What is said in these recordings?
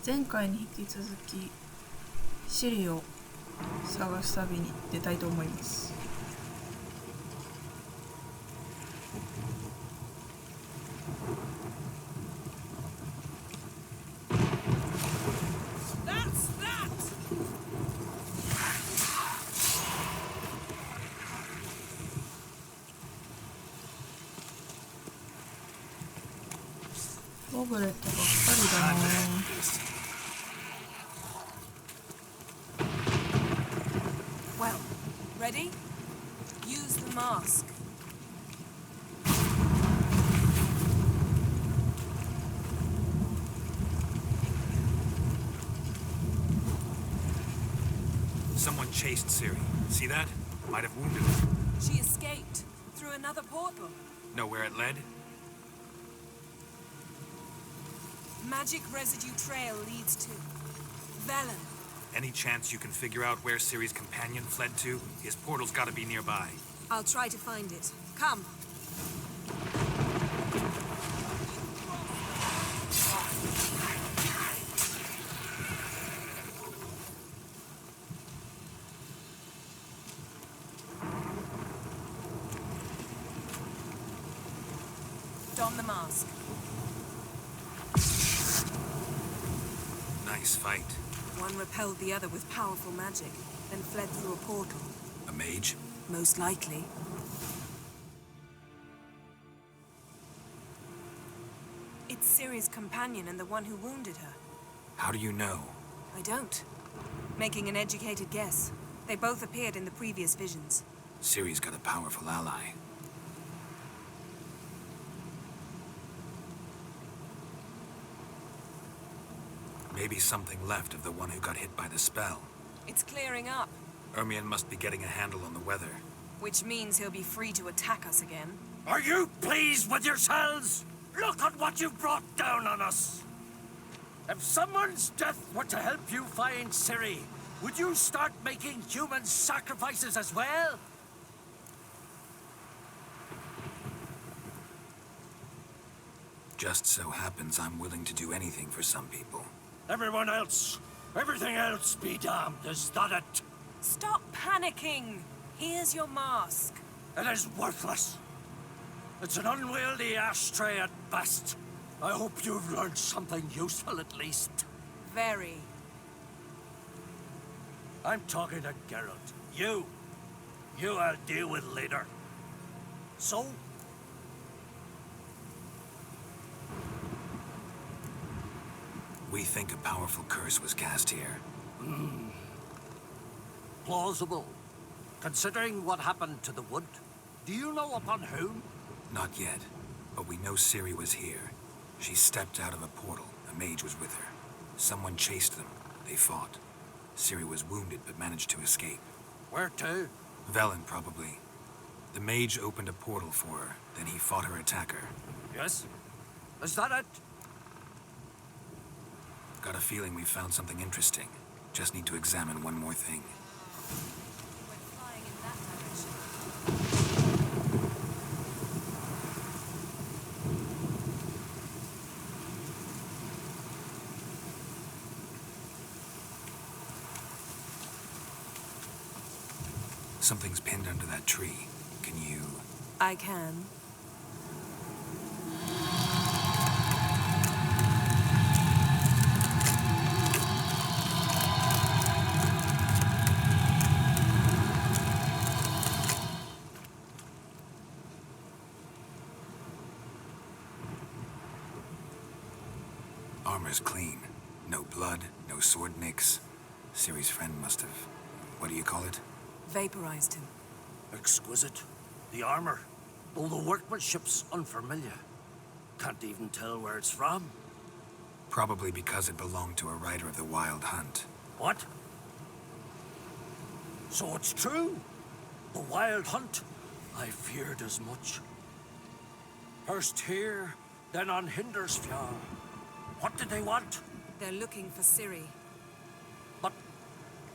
前回に引き続きシリを探す旅に出たいと思います。ゴブレットばっかりだな。Well, ready? Use the mask. Someone chased Ciri. See that? Might have wounded her. She escaped through another portal. Know where it led? Magic residue trail leads to Velen. Any chance you can figure out where Ciri's companion fled to? His portal's gotta be nearby. I'll try to find it. Come. Don the mask. Nice fight. One repelled the other with powerful magic, then fled through a portal. A mage? Most likely. It's Ciri's companion and the one who wounded her. How do you know? I don't. Making an educated guess. They both appeared in the previous visions. Ciri's got a powerful ally. Maybe something left of the one who got hit by the spell. It's clearing up, Ermion must be getting a handle on the weather. which means he'll be free to attack us again. Are you pleased with yourselves? Look at what you've brought down on us! If someone's death were to help you find Ciri, would you start making human sacrifices as well? Just so happens I'm willing to do anything for some people. Everyone else, everything else be damned, is that it? Stop panicking! Here's your mask. It is worthless. It's an unwieldy ashtray at best. I hope you've learned something useful at least. Very. I'm talking to Geralt. You I'll deal with later. So? We think a powerful curse was cast here. Plausible. Considering what happened to the wood, do you know upon whom? Not yet, but we know Ciri was here. She stepped out of a portal. A mage was with her. Someone chased them. They fought. Ciri was wounded but managed to escape. Where to? Velen, probably. The mage opened a portal for her, then he fought her attacker. Yes? Is that it? Got a feeling we found something interesting. Just need to examine one more thing. We're flying in that direction. Something's pinned under that tree. Can you... I can. Armor's clean. No blood, no sword nicks. Ciri's friend must have... what do you call it? Vaporized him. Exquisite. The armor, though the workmanship's unfamiliar. Can't even tell where it's from. Probably because it belonged to a rider of the Wild Hunt. What? So it's true? The Wild Hunt? I feared as much. First here, then on Hindersfjall. What did they want? They're looking for Ciri. But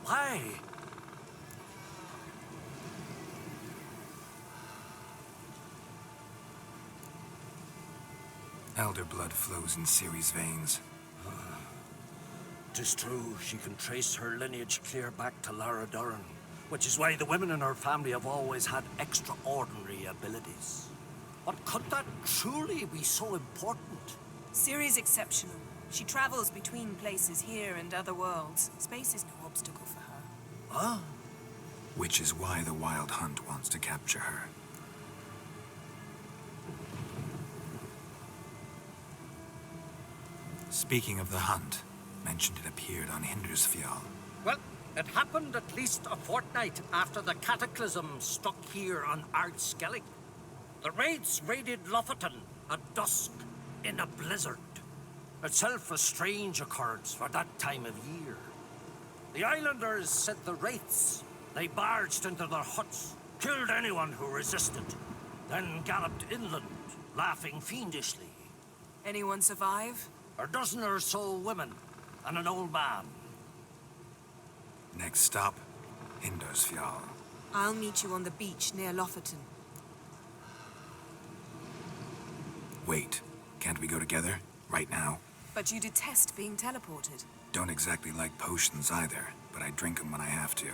why? Elder blood flows in Ciri's veins. 'Tis true, she can trace her lineage clear back to Lara Duran, which is why the women in her family have always had extraordinary abilities. But could that truly be so important? Ciri's exceptional. She travels between places here and other worlds. Space is no obstacle for her. Huh? Which is why the Wild Hunt wants to capture her. Speaking of the hunt, mentioned it appeared on Hindersfjall. Well, it happened at least a fortnight after the cataclysm struck here on Ardskellig. The raids raided Lofoten at dusk in a blizzard. Itself a strange occurrence for that time of year. The islanders said the wraiths. They barged into their huts, killed anyone who resisted, then galloped inland, laughing fiendishly. Anyone survive? A dozen or so women and an old man. Next stop, Hindersfjall. I'll meet you on the beach near Lofoten. Wait, can't we go together? Right now? But you detest being teleported. Don't exactly like potions either, but I drink them when I have to.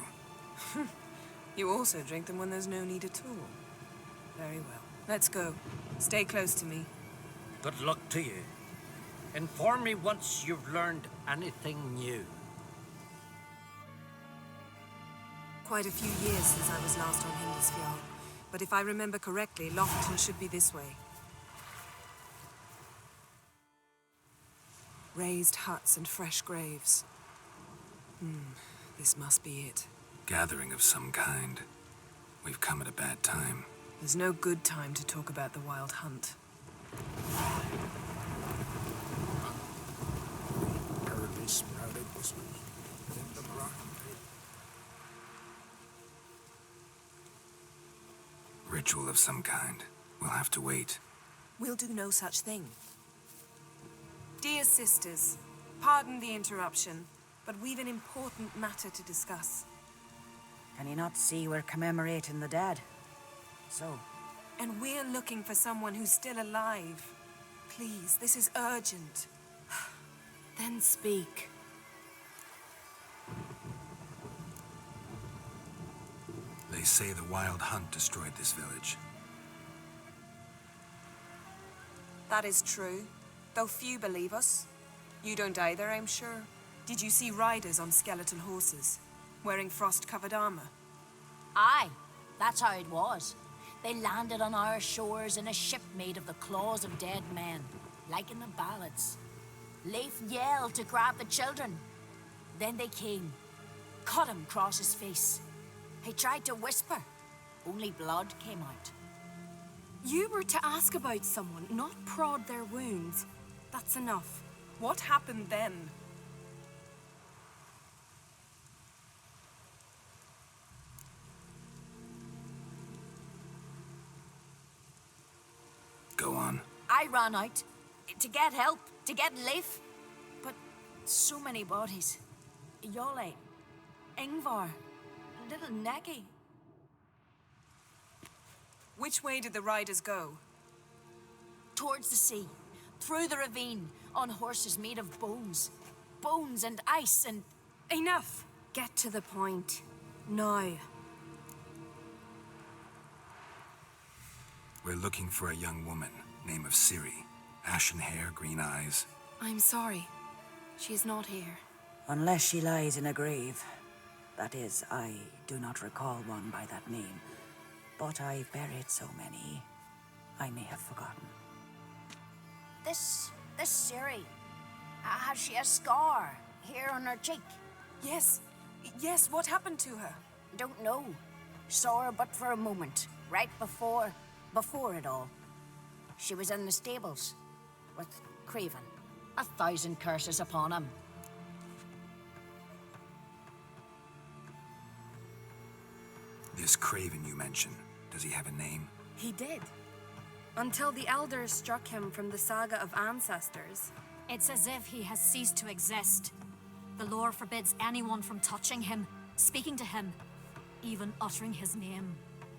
You also drink them when there's no need at all. Very well. Let's go. Stay close to me. Good luck to you. Inform me once you've learned anything new. Quite a few years since I was last on Hindersfjall. But if I remember correctly, Lofoten should be this way. Raised huts and fresh graves. This must be it. Gathering of some kind. We've come at a bad time. There's no good time to talk about the Wild Hunt. Early sprouted whistles in the rock. Ritual of some kind. We'll have to wait. We'll do no such thing. Dear sisters, pardon the interruption, but we've an important matter to discuss. Can you not see we're commemorating the dead? So? And we're looking for someone who's still alive. Please, this is urgent. Then speak. They say the Wild Hunt destroyed this village. That is true, though few believe us. You don't either, I'm sure. Did you see riders on skeletal horses, wearing frost-covered armor? Aye, that's how it was. They landed on our shores in a ship made of the claws of dead men, like in the ballads. Leif yelled to grab the children. Then they came, cut him across his face. He tried to whisper, only blood came out. You were to ask about someone, not prod their wounds. That's enough. What happened then? Go on. I ran out to get help, to get Leif. But so many bodies. Yole, Ingvar, little Neki. Which way did the riders go? Towards the sea, through the ravine, on horses made of bones. Bones and ice and... Enough! Get to the point. Now. We're looking for a young woman, name of Ciri. Ashen hair, green eyes. I'm sorry. She is not here. Unless she lies in a grave. That is, I do not recall one by that name. But I've buried so many, I may have forgotten. This Ciri, has she a scar here on her cheek? Yes, what happened to her? Don't know. Saw her but for a moment, right before it all. She was in the stables with Craven. 1,000 curses upon him. This Craven you mentioned, does he have a name? He did. Until the elders struck him from the saga of ancestors. It's as if he has ceased to exist. The lore forbids anyone from touching him, speaking to him, even uttering his name.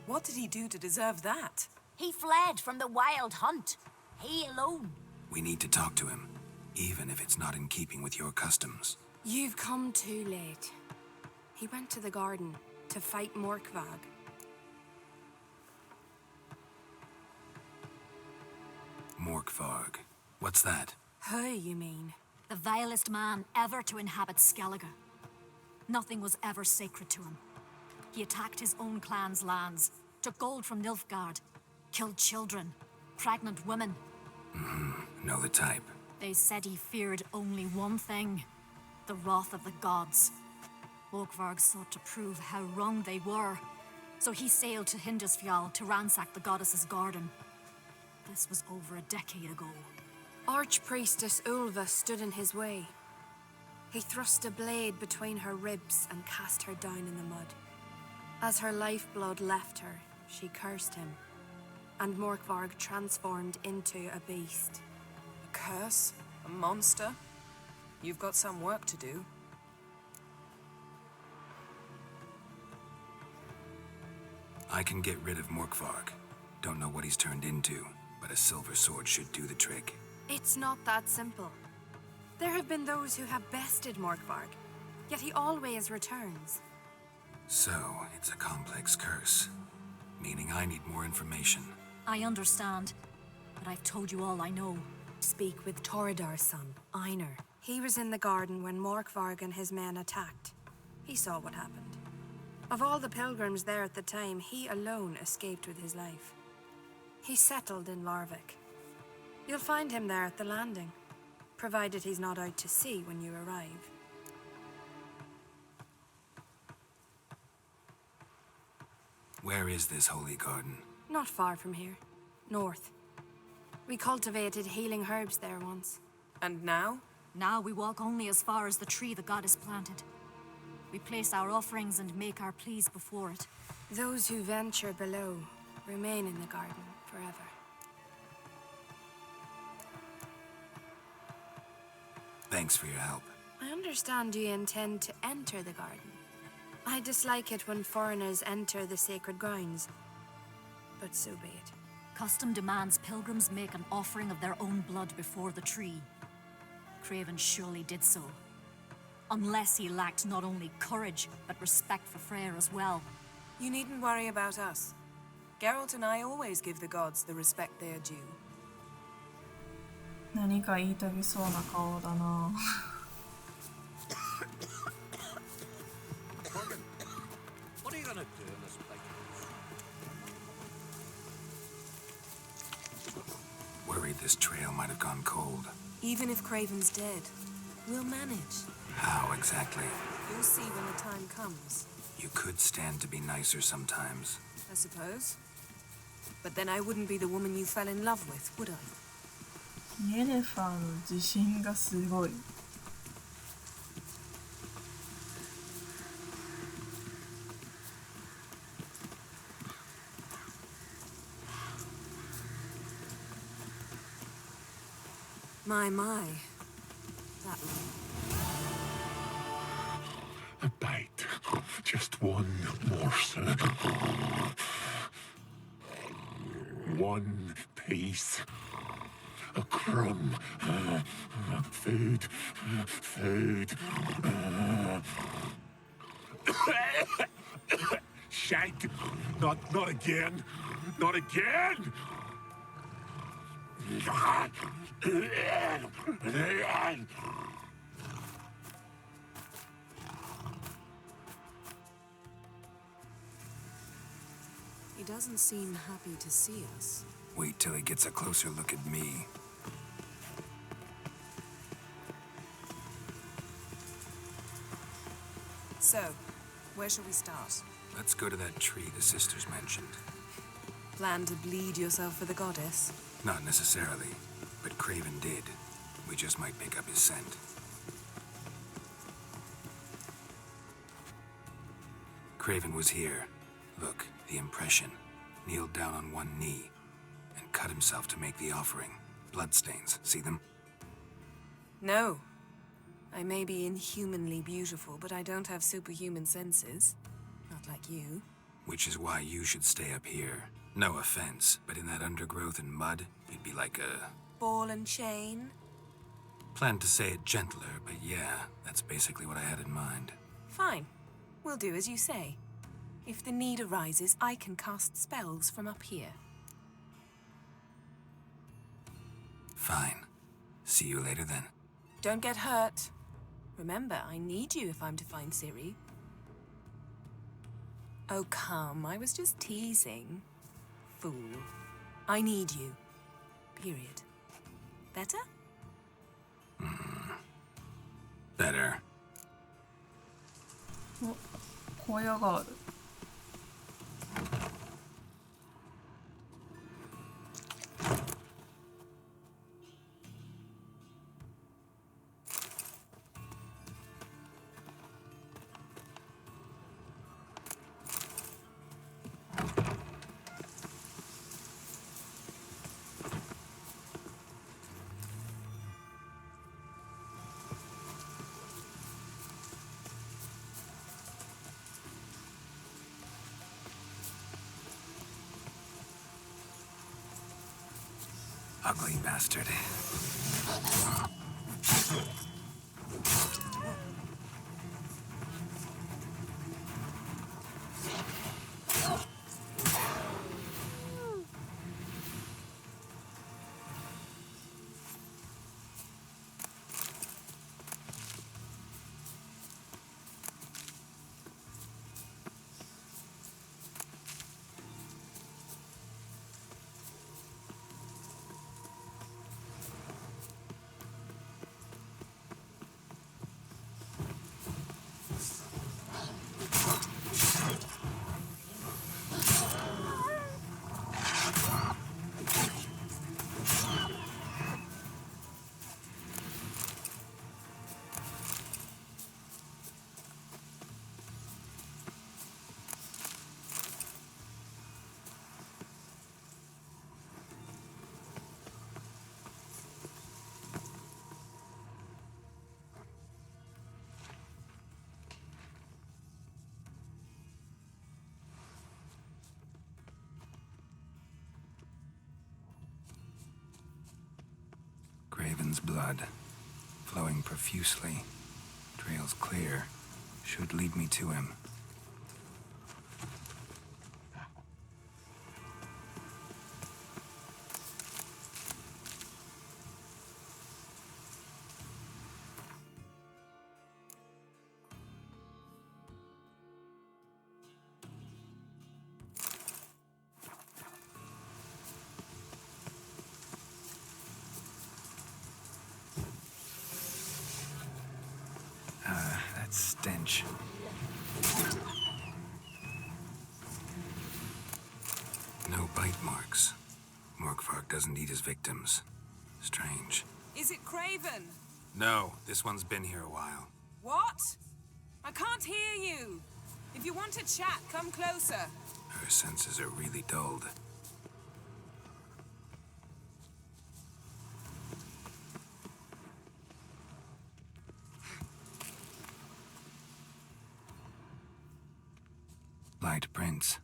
What did he do to deserve that? He fled from the Wild Hunt. He alone. We need to talk to him, even if it's not in keeping with your customs. You've come too late. He went to the garden to fight Morkvag. Morkvarg. What's that? Who, you mean? The vilest man ever to inhabit Skellige. Nothing was ever sacred to him. He attacked his own clan's lands, took gold from Nilfgaard, killed children, pregnant women. Know the type. They said he feared only one thing, the wrath of the gods. Morkvarg sought to prove how wrong they were, so he sailed to Hindisfjall to ransack the goddess's garden. This was over a decade ago. Archpriestess Ulva stood in his way. He thrust a blade between her ribs and cast her down in the mud. As her lifeblood left her, she cursed him, and Morkvarg transformed into a beast. A curse? A monster? You've got some work to do. I can get rid of Morkvarg. Don't know what he's turned into, but a silver sword should do the trick. It's not that simple. There have been those who have bested Morkvarg, yet he always returns. So, it's a complex curse. Meaning I need more information. I understand, but I've told you all I know. Speak with Torridar's son, Einar. He was in the garden when Morkvarg and his men attacked. He saw what happened. Of all the pilgrims there at the time, he alone escaped with his life. He settled in Larvik. You'll find him there at the landing, provided he's not out to sea when you arrive. Where is this holy garden? Not far from here. North. We cultivated healing herbs there once. And now? Now we walk only as far as the tree the goddess planted. We place our offerings and make our pleas before it. Those who venture below remain in the garden forever. Thanks for your help. I understand you intend to enter the garden. I dislike it when foreigners enter the sacred grounds, but so be it. Custom demands pilgrims make an offering of their own blood before the tree. Craven surely did so. Unless he lacked not only courage, but respect for Freyr as well. You needn't worry about us. Geralt and I always give the gods the respect they are due. 何か言いたげそうな顔だな。What are you gonna do in this place? Worried this trail might have gone cold. Even if Craven's dead, we'll manage. How exactly? You'll see when the time comes, You could stand to be nicer sometimes. I suppose. But then I wouldn't be the woman you fell in love with, would I? イエレファーの自信がすごい。My, that long. A bite. Just one morsel. One piece. A crumb. Food. Food. Shank. Not again. Not again. He doesn't seem happy to see us. Wait till he gets a closer look at me. So, where shall we start? Let's go to that tree the sisters mentioned. Plan to bleed yourself for the goddess? Not necessarily, but Craven did. We just might pick up his scent. Craven was here. Look, the impression. Kneeled down on one knee and cut himself to make the offering. Bloodstains, see them? No. I may be inhumanly beautiful, but I don't have superhuman senses. Not like you. Which is why you should stay up here. No offense, but in that undergrowth and mud, you'd be like a... Ball and chain? Planned to say it gentler, but yeah, that's basically what I had in mind. Fine. We'll do as you say. If the need arises, I can cast spells from up here. Fine. See you later then. Don't get hurt. Remember, I need you if I'm to find Ciri. Oh, come. I was just teasing. Fool. I need you. Period. Better? Better. お、小屋がある。Ugly bastard. Craven's blood, flowing profusely. Trails clear. Should lead me to him. That stench. No bite marks. Morkvark doesn't eat his victims. Strange. Is it Craven? No, this one's been here a while. What? I can't hear you. If you want to chat, come closer. Her senses are really dulled. Light prints.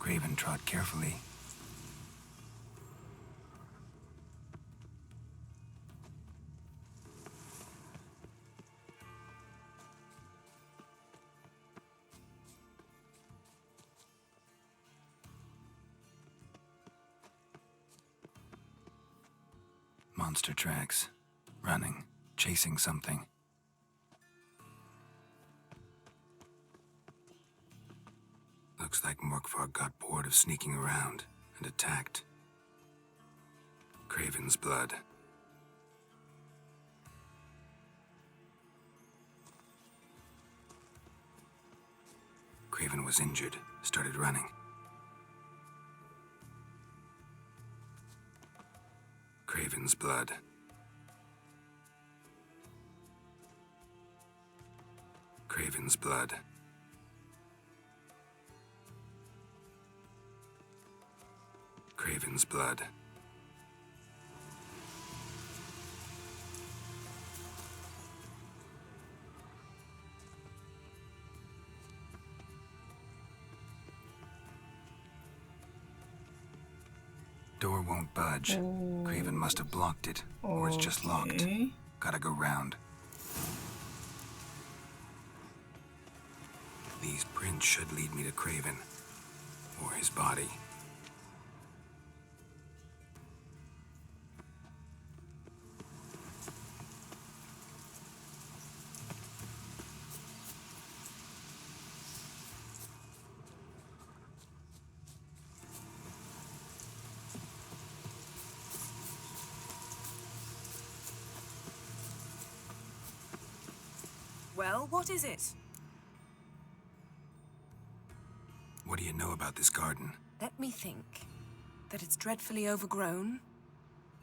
Craven trod carefully. Monster tracks. Running. Chasing something. Looks like Morkvark got bored of sneaking around and attacked. Craven's blood. Craven was injured, started running. Craven's blood. Craven's blood. Craven's blood. Door won't budge. Craven must have blocked it, or it's just locked. Gotta go round. These prints should lead me to Craven. Or his body. Well, what is it? What do you know about this garden? Let me think. That it's dreadfully overgrown.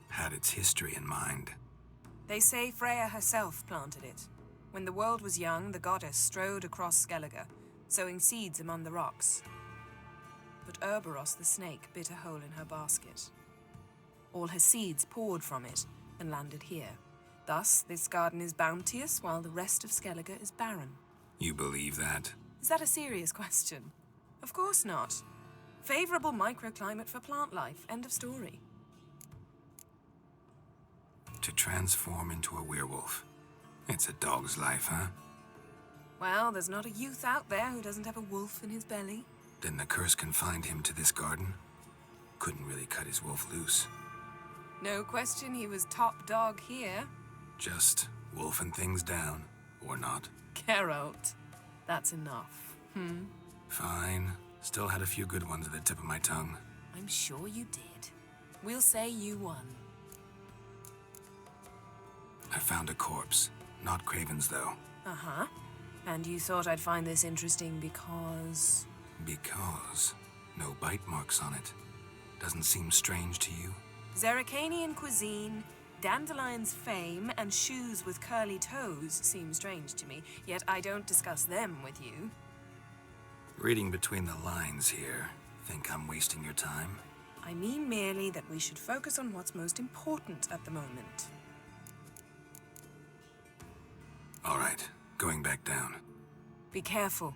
Had its history in mind. They say Freya herself planted it. When the world was young, the goddess strode across Skellige, sowing seeds among the rocks. But Urboros the snake bit a hole in her basket. All her seeds poured from it and landed here. Thus, this garden is bounteous while the rest of Skellige is barren. You believe that? Is that a serious question? Of course not. Favorable microclimate for plant life. End of story. To transform into a werewolf. It's a dog's life, huh? Well, there's not a youth out there who doesn't have a wolf in his belly. Then the curse confined him to this garden? Couldn't really cut his wolf loose. No question he was top dog here. Just wolfing things down, or not. Geralt, that's enough. Fine. Still had a few good ones at the tip of my tongue. I'm sure you did. We'll say you won. I found a corpse. Not Craven's, though. Uh-huh. And you thought I'd find this interesting because... Because no bite marks on it. Doesn't seem strange to you? Zerrikanian cuisine, Dandelion's fame, and shoes with curly toes seem strange to me, yet I don't discuss them with you. Reading between the lines here, think I'm wasting your time? I mean merely that we should focus on what's most important at the moment. All right, going back down. Be careful.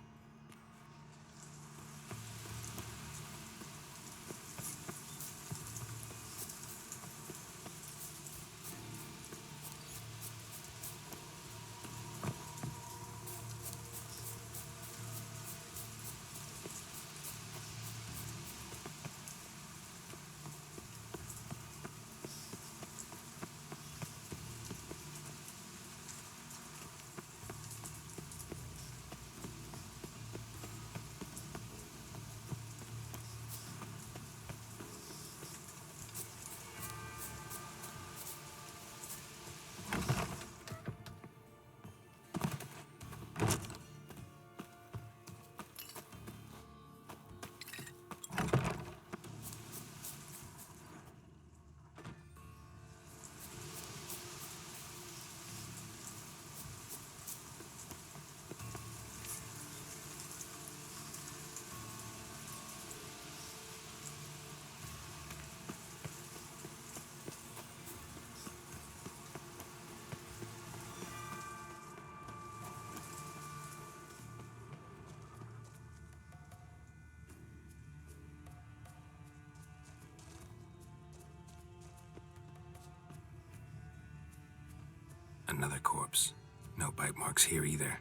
Another corpse. No bite marks here either.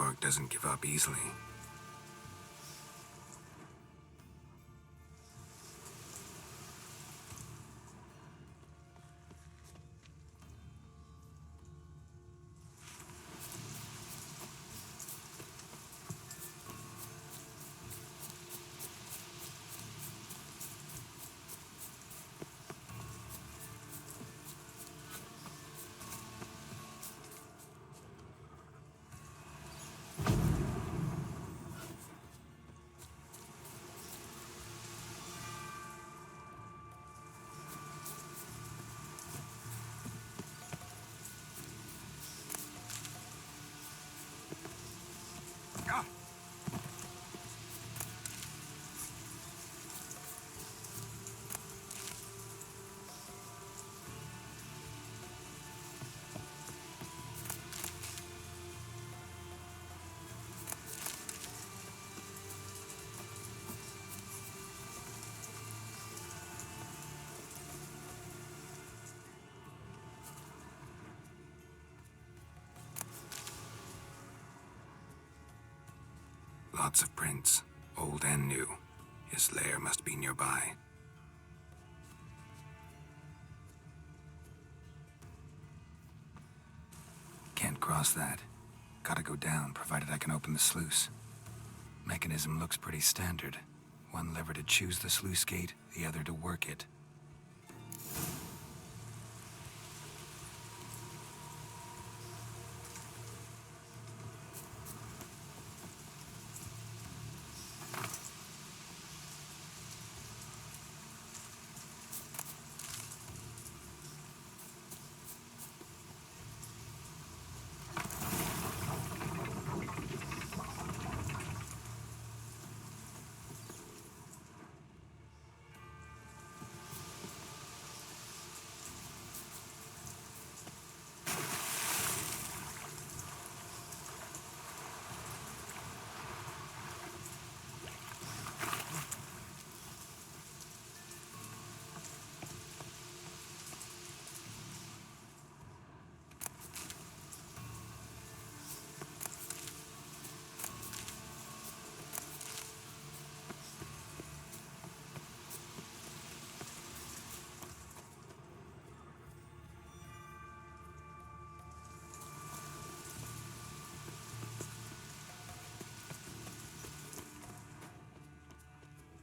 Wolfvark doesn't give up easily. Lots of prints, old and new. His lair must be nearby. Can't cross that. Gotta go down, provided I can open the sluice. Mechanism looks pretty standard. One lever to choose the sluice gate, the other to work it.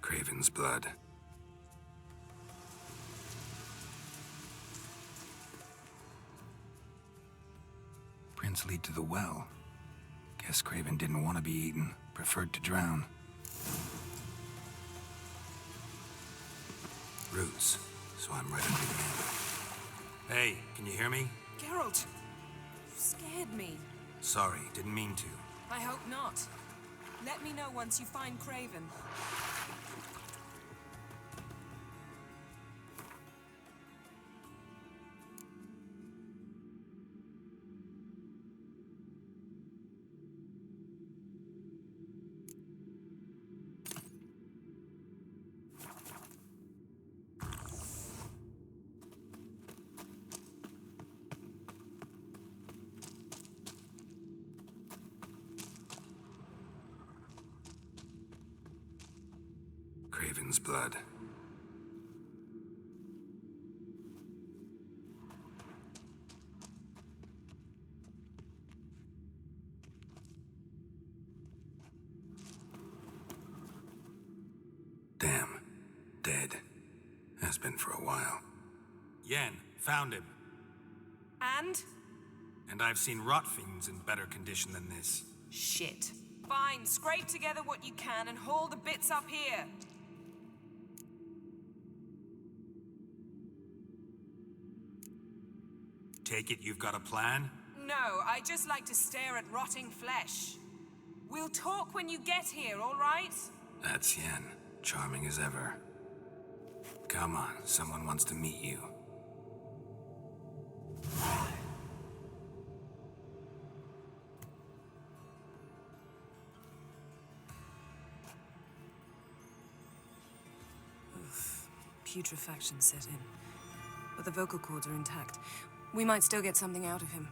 Craven's blood. Prints lead to the well. Guess Craven didn't want to be eaten, preferred to drown. Roots, so I'm right under the end. Hey, can you hear me? Geralt, you scared me. Sorry, didn't mean to. I hope not. Let me know once you find Craven. Craven's blood. Damn. Dead. Has been for a while. Yen, found him. And? And I've seen rot fiends in better condition than this. Shit. Fine, scrape together what you can and haul the bits up here. Take it you've got a plan? No, I just like to stare at rotting flesh. We'll talk when you get here, all right? That's Yen. Charming as ever. Come on, someone wants to meet you. Putrefaction set in. But the vocal cords are intact. We might still get something out of him.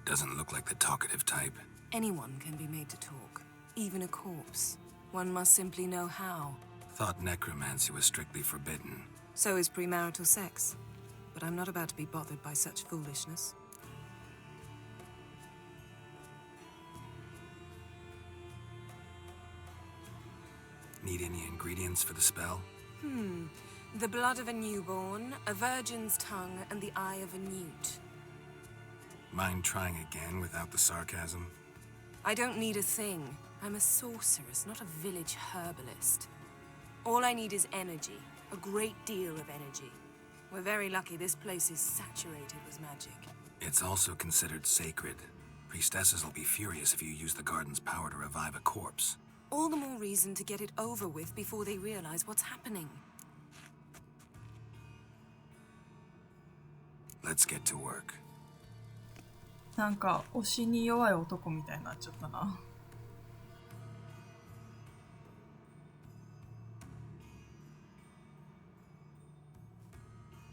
Doesn't look like the talkative type. Anyone can be made to talk, even a corpse. One must simply know how. Thought necromancy was strictly forbidden. So is premarital sex. But I'm not about to be bothered by such foolishness. Need any ingredients for the spell? The blood of a newborn, a virgin's tongue, and the eye of a newt. Mind trying again without the sarcasm? I don't need a thing. I'm a sorceress, not a village herbalist. All I need is energy. A great deal of energy. We're very lucky this place is saturated with magic. It's also considered sacred. Priestesses will be furious if you use the garden's power to revive a corpse. All the more reason to get it over with before they realize what's happening. Let's get to work. なんか推しに弱い男みたいになっちゃったな。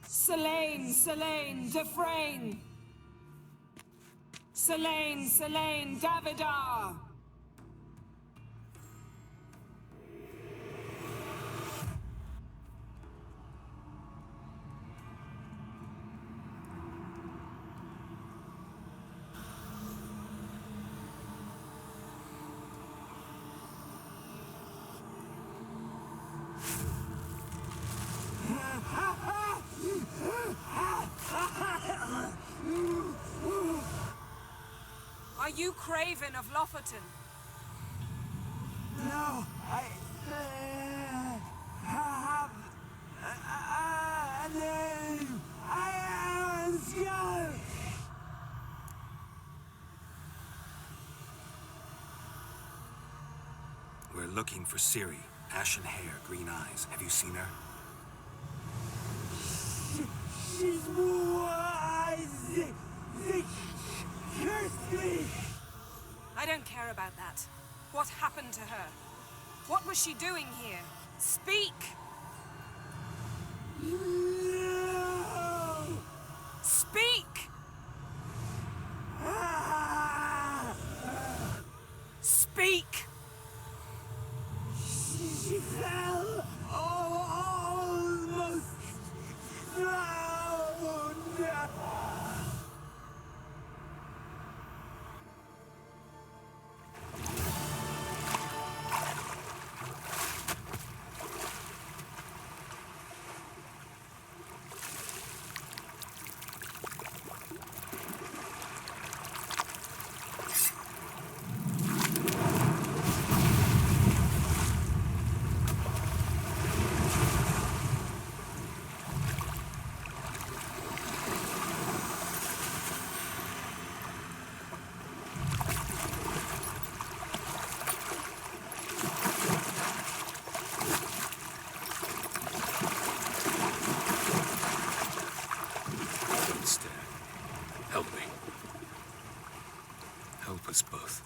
Selene, Selene, Defrain! Selene, Selene, Davidar! Are you Craven of Lofferton? No, I have a name. I am Skull. We're looking for Ciri. Ashen hair, green eyes. Have you seen her? She's wise. They cursed me. I don't care about that. What happened to her? What was she doing here? Speak! No. Speak! Speak! She fell almost drowned. Help me. Help us both.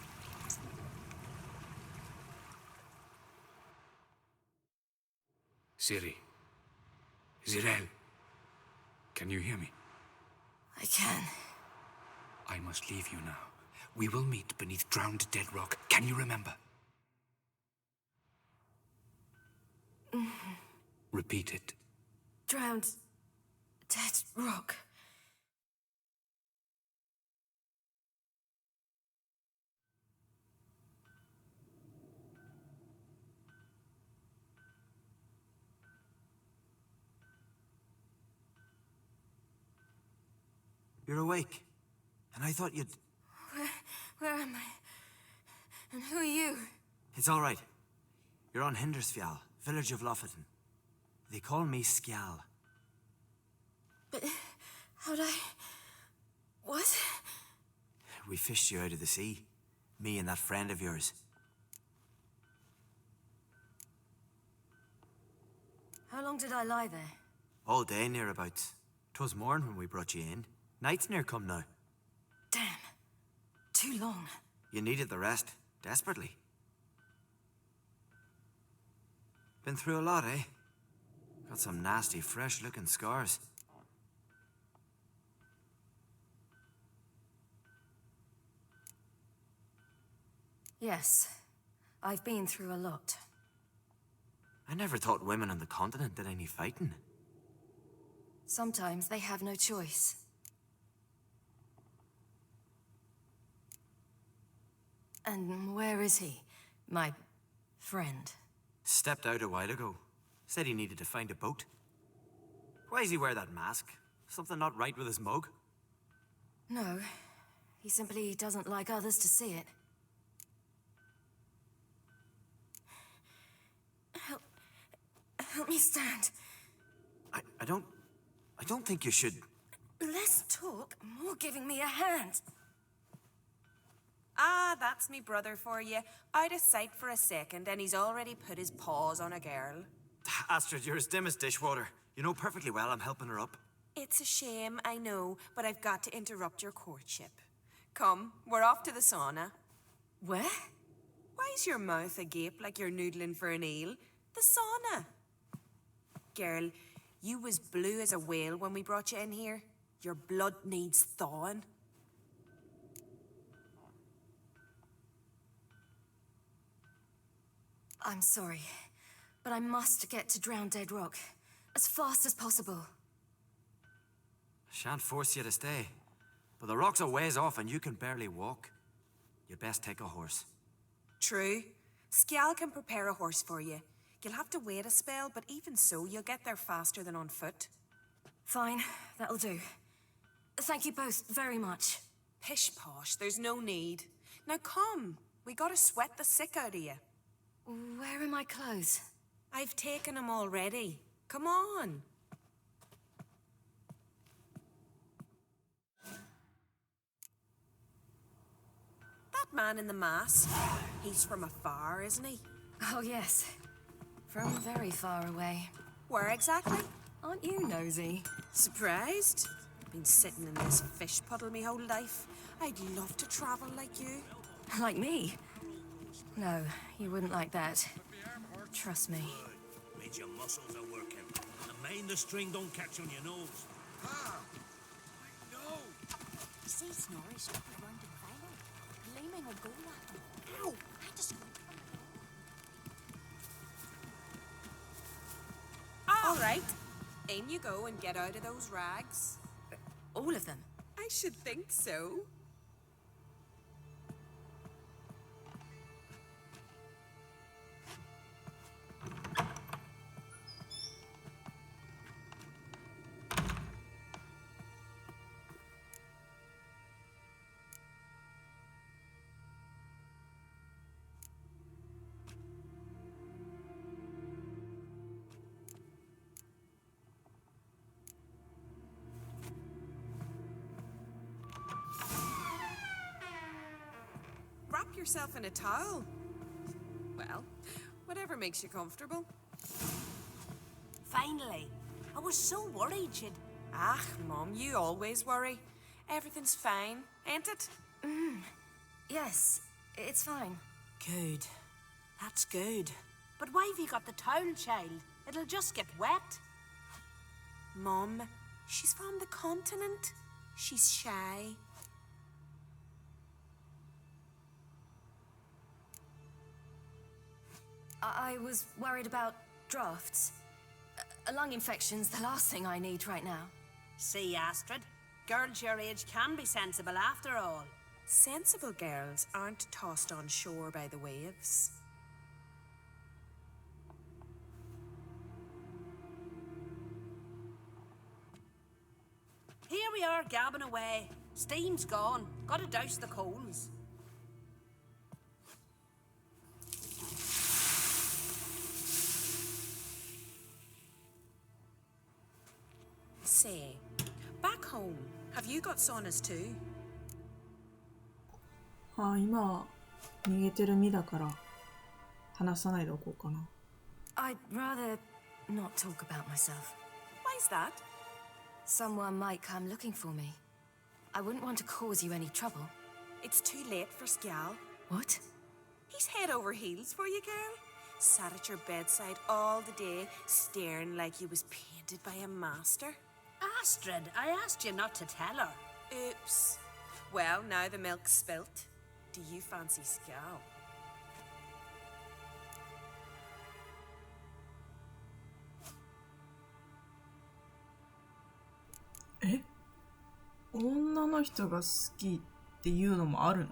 Ciri. Zirel. Can you hear me? I can. I must leave you now. We will meet beneath drowned dead rock. Can you remember? Repeat it. Drowned. Dead rock. You're awake. And I thought you'd... Where am I? And who are you? It's all right. You're on Hindersfjall, village of Lofferton. They call me Skjal. But how'd I... What? We fished you out of the sea. Me and that friend of yours. How long did I lie there? All day, nearabouts. 'Twas morn when we brought you in. Night's near come now. Damn. Too long. You needed the rest, desperately. Been through a lot, eh? Got some nasty, fresh-looking scars. Yes, I've been through a lot. I never thought women on the continent did any fighting. Sometimes they have no choice. And where is he? My friend. Stepped out a while ago. Said he needed to find a boat. Why does he wear that mask? Something not right with his mug? No, he simply doesn't like others to see it. Help me stand. I don't think you should... Less talk, more giving me a hand. Ah, that's me brother for you. Out of sight for a second, and he's already put his paws on a girl. Astrid, you're as dim as dishwater. You know perfectly well I'm helping her up. It's a shame, I know, but I've got to interrupt your courtship. Come, we're off to the sauna. Where? Why's your mouth agape like you're noodling for an eel? The sauna. Girl, you was blue as a whale when we brought you in here. Your blood needs thawing. I'm sorry, but I must get to Drowned Dead Rock as fast as possible. Shan't force you to stay. But the rock's a ways off and you can barely walk. You'd best take a horse. True. Skjal can prepare a horse for you. You'll have to wait a spell, but even so, you'll get there faster than on foot. Fine, that'll do. Thank you both very much. Pish posh, there's no need. Now come, we gotta sweat the sick out of you. Where are my clothes? I've taken them already. Come on. That man in the mask, he's from afar, isn't he? Oh, yes. From very far away. Where exactly? Aren't you nosy? Surprised? Been sitting in this fish puddle me whole life. I'd love to travel like you. Like me? No, you wouldn't like that. Trust me. Means your muscles are working. And mind the string don't catch on your nose. Ah! I know! You see Snorri stuck around in Violet, gleaming a goal at them. Ow! I had to scream. All right. In you go and get out of those rags. All of them? I should think so. Wrap yourself in a towel. Well, whatever makes you comfortable. Finally. I was so worried she'd... Ah, Mom, you always worry. Everything's fine, ain't it? Yes, it's fine. Good. That's good. But why have you got the towel, child? It'll just get wet. Mom, she's from the continent. She's shy. I was worried about drafts. A lung infection's the last thing I need right now. See, Astrid, girls your age can be sensible after all. Sensible girls aren't tossed on shore by the waves. Here we are gabbing away. Steam's gone. Gotta douse the coals. Say, back home, have you got saunas too? あ、今逃げてる身だから話さないでおこうかな。I'd rather not talk about myself. Why's that? Someone might come looking for me. I wouldn't want to cause you any trouble. It's too late for Skjal. What? He's head over heels for you, girl. Sat at your bedside all the day, staring like he was painted by a master. Astrid, I asked you not to tell her. Oops. Well, now the milk's spilt. Do you fancy Skjal? の人が好きっていうのもあるの？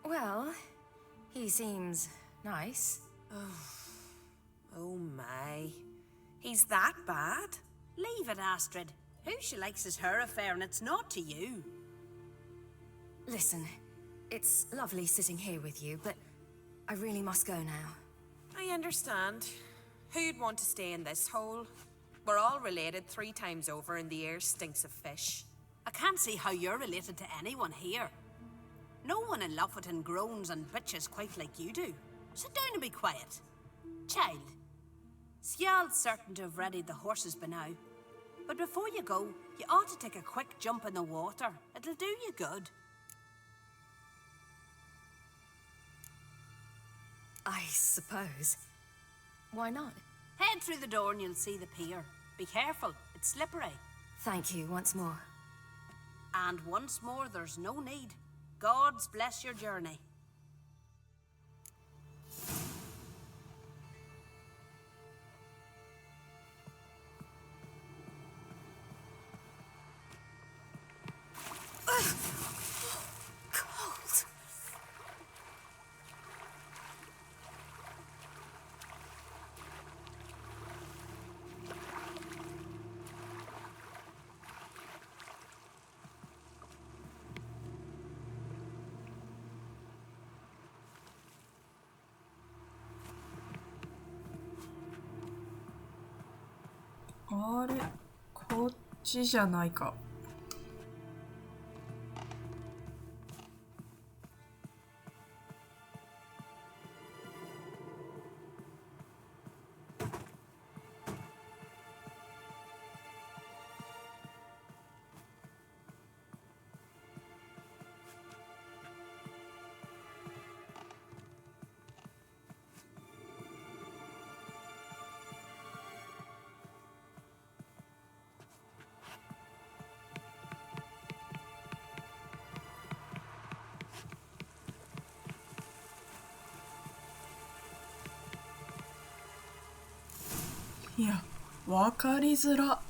Well, he seems nice. Oh my. He's that bad? Leave it, Astrid. Who she likes is her affair, and it's not to you. Listen, it's lovely sitting here with you, but I really must go now. I understand. Who'd want to stay in this hole? We're all related 3 times over, and the air stinks of fish. I can't see how you're related to anyone here. No one in Lofoten groans and bitches quite like you do. Sit down and be quiet. Child, Skjald's certain to have readied the horses by now. But before you go, you ought to take a quick jump in the water. It'll do you good. I suppose. Why not? Head through the door and you'll see the pier. Be careful, it's slippery. Thank you once more. And once more, there's no need. Gods bless your journey. Cold.あれ、こっちじゃないか。いや、わかりづら。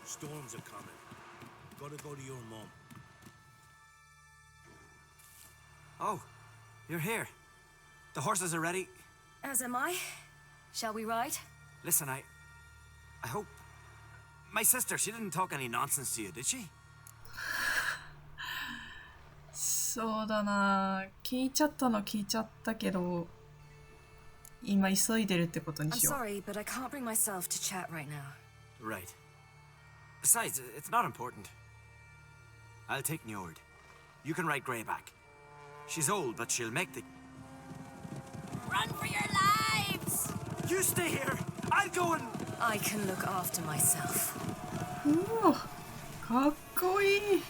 Storms are coming. Gotta go to your mom. Oh, you're here. The horses are ready. As am I. Shall we ride? Listen, I hope... My sister, she didn't talk any nonsense to you, did she? そうだな。聞いちゃったけど、今急いでるってことに I'm しよう。 sorry, but I can't bring myself to chat right now. Right. Besides, it's not important. I'll take Njord. You can ride Greyback. She's old, but she'll make the... Run for your lives! You stay here! I'll go and... I can look after myself. うわ、かっこいい。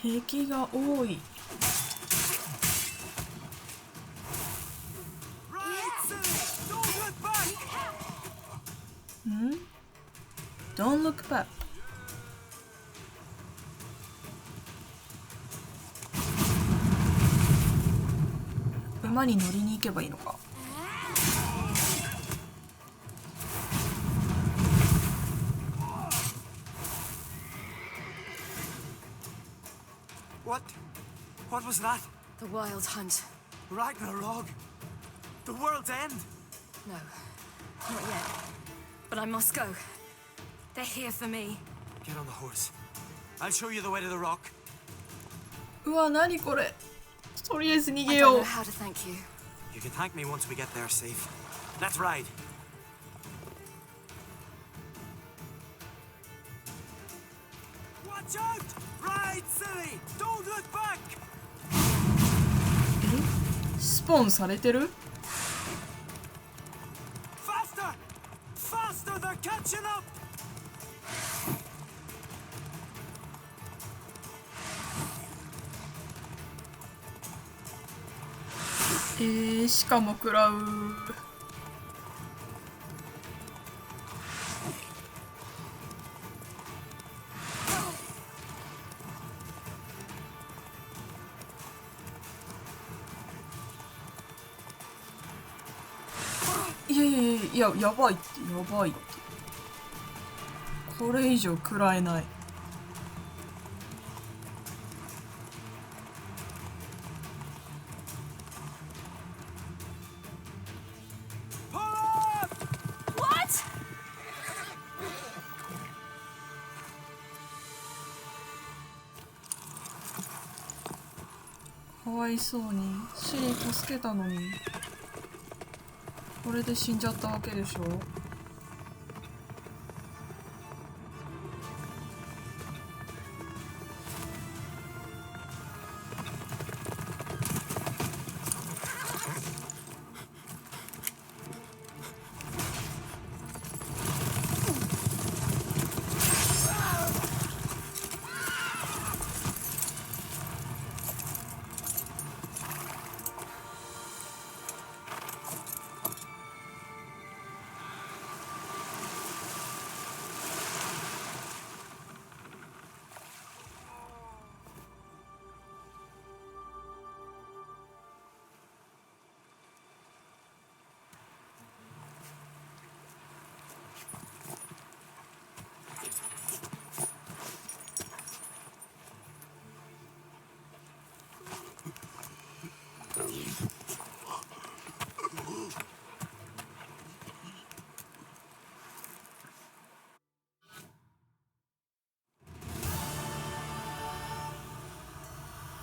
敵が多い。ん？ Don't look back。馬に乗りに行けばいいのか。What was that? The Wild Hunt. Ragnarok? The world's end? No, not yet. But I must go. They're here for me. Get on the horse. I'll show you the way to the rock. うわ、何これ。とりあえず逃げ I よ don't う know。how to thank you. You can thank me once we get there safe. Let's ride. Watch out! Ride, silly! Don't look back! スポンされてる？ Faster! Faster! They're catching up! しかも食らう。いや、やばいって、やばいって。これ以上食らえない。かわいそうに。シリ助けたのに。これで死んじゃったわけでしょ。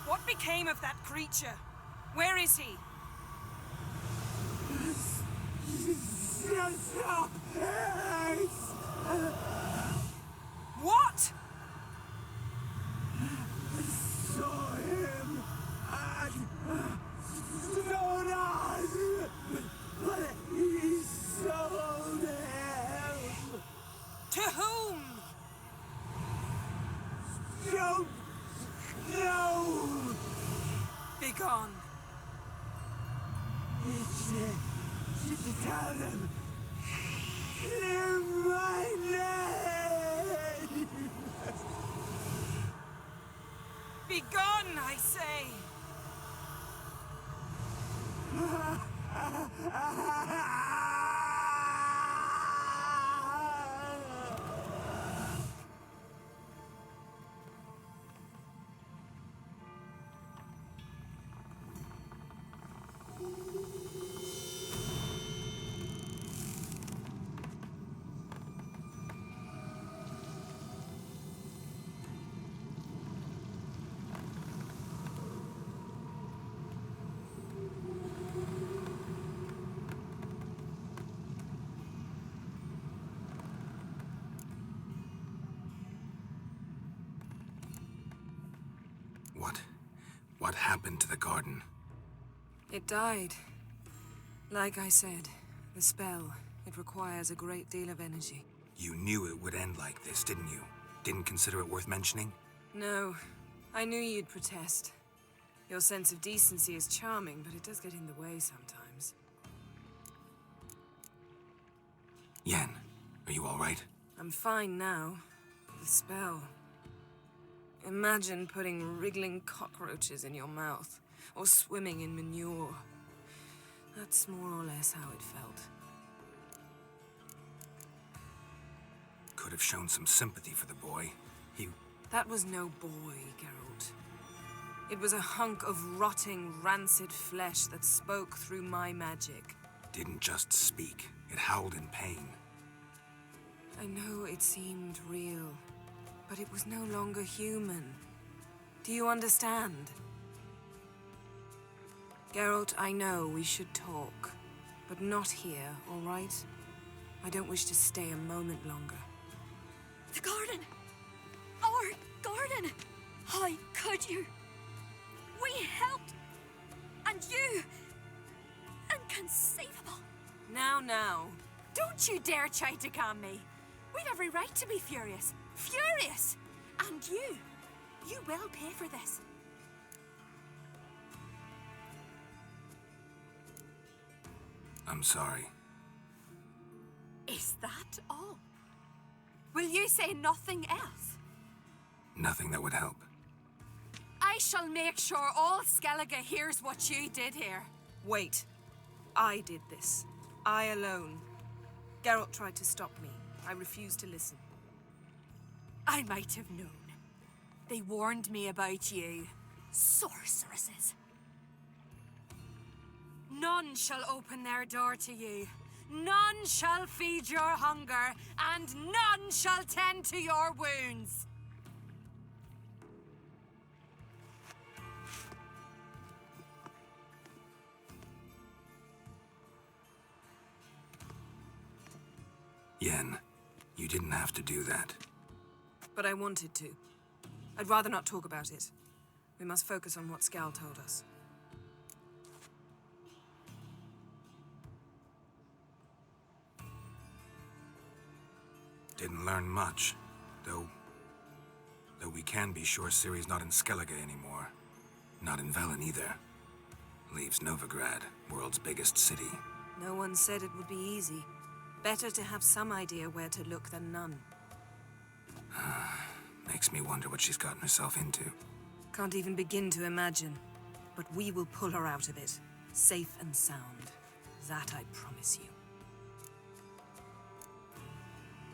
What became of that creature? Where is he? What? Saw him at Stonas, but he sold him. To whom? Don't know. Begone. Tell them. Clear my name. Begone, I say. What happened to the garden? It died. Like I said, the spell, it requires a great deal of energy. You knew it would end like this, didn't you? Didn't consider it worth mentioning? No, I knew you'd protest. Your sense of decency is charming, but it does get in the way sometimes. Yen, are you all right? I'm fine now. The spell. Imagine putting wriggling cockroaches in your mouth, or swimming in manure. That's more or less how it felt. Could have shown some sympathy for the boy. That was no boy, Geralt. It was a hunk of rotting, rancid flesh that spoke through my magic. Didn't just speak. It howled in pain. I know it seemed real, but it was no longer human. Do you understand? Geralt, I know we should talk, but not here, all right? I don't wish to stay a moment longer. The garden! Our garden! How could you? We helped! And you! Inconceivable! Now. Don't you dare try to calm me. We've every right to be furious. Furious! And you will pay for this. I'm sorry. Is that all? Will you say nothing else? Nothing that would help. I shall make sure all Skellige hears what you did here. Wait. I did this. I alone. Geralt tried to stop me. I refused to listen. I might have known. They warned me about you. Sorceresses. None shall open their door to you. None shall feed your hunger, and none shall tend to your wounds. Yen, you didn't have to do that. But I wanted to. I'd rather not talk about it. We must focus on what Skal told us. Didn't learn much, though we can be sure Ciri's not in Skellige anymore. Not in Velen either. Leaves Novigrad, world's biggest city. No one said it would be easy. Better to have some idea where to look than none. Makes me wonder what she's gotten herself into. Can't even begin to imagine. But we will pull her out of it. Safe and sound. That I promise you.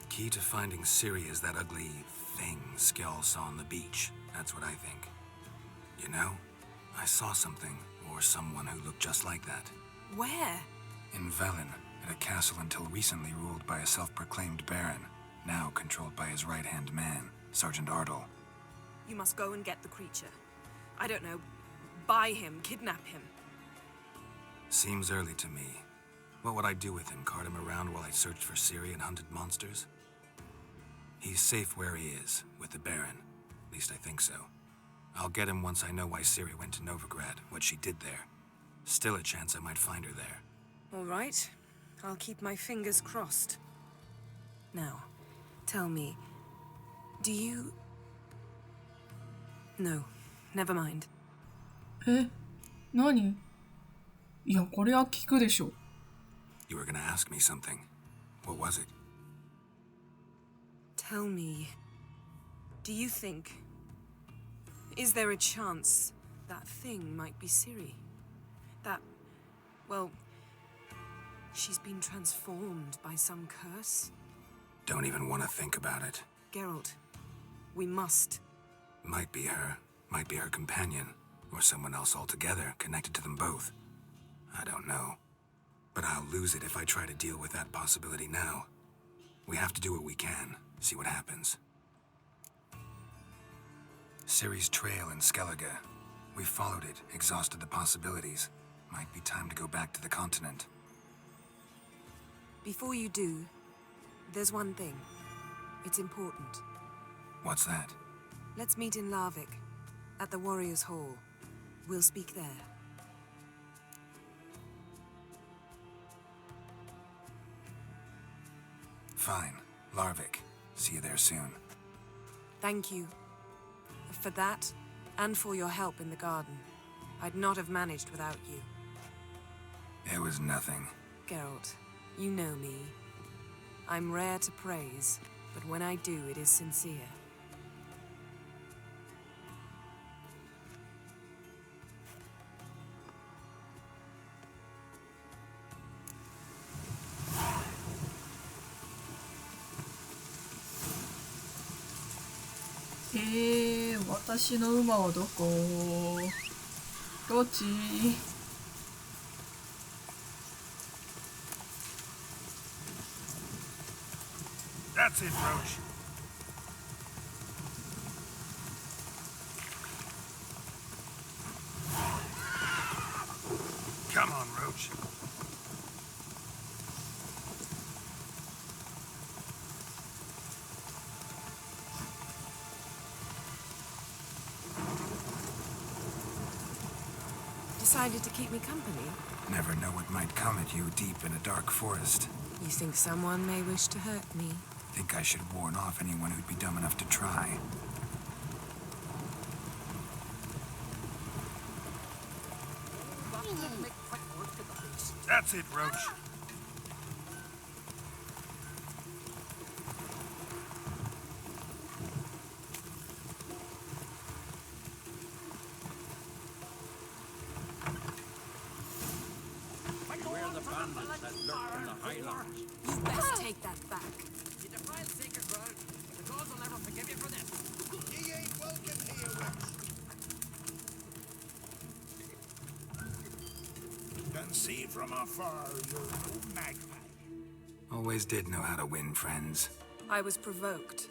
Key to finding Ciri is that ugly thing Skjall saw on the beach. That's what I think. You know, I saw something, or someone who looked just like that. Where? In Velen, at a castle until recently ruled by a self-proclaimed baron, now controlled by his right-hand man, Sergeant Ardle. You must go and get the creature. I don't know, buy him, kidnap him. Seems early to me. What would I do with him? Cart him around while I searched for Ciri and hunted monsters? He's safe where he is, with the Baron. At least I think so. I'll get him once I know why Ciri went to Novigrad, what she did there. Still a chance I might find her there. All right. I'll keep my fingers crossed. Now, tell me, do you... No, never mind. 何？いや、これは聞くでしょ。You were gonna ask me something. What was it? Tell me, do you think... Is there a chance that thing might be Ciri? That, well, she's been transformed by some curse? Don't even want to think about it. Geralt, we must. Might be her companion, or someone else altogether connected to them both. I don't know. But I'll lose it if I try to deal with that possibility now. We have to do what we can, see what happens. Ciri's trail in Skellige. We followed it, exhausted the possibilities. Might be time to go back to the continent. Before you do, there's one thing. It's important. What's that? Let's meet in Larvik, at the Warriors' Hall. We'll speak there. Fine. Larvik. See you there soon. Thank you. For that, And for your help in the garden. I'd not have managed without you. It was nothing. Geralt, you know me. I'm rare to praise, but when I do, it is sincere. Eh, 私の馬はどこ？どっち？ That's it, Roach. Come on, Roach. Decided to keep me company? Never know what might come at you deep in a dark forest. You think someone may wish to hurt me? Think I should warn off anyone who'd be dumb enough to try. That's it, Roach. Beware the bandits that lurk in the highlands. You best take that back. You defile sacred ground. The gods will never forgive you for this. Ye ain't welcome here, witch. Can see from afar you're no magpie. Always did know how to win friends. I was provoked.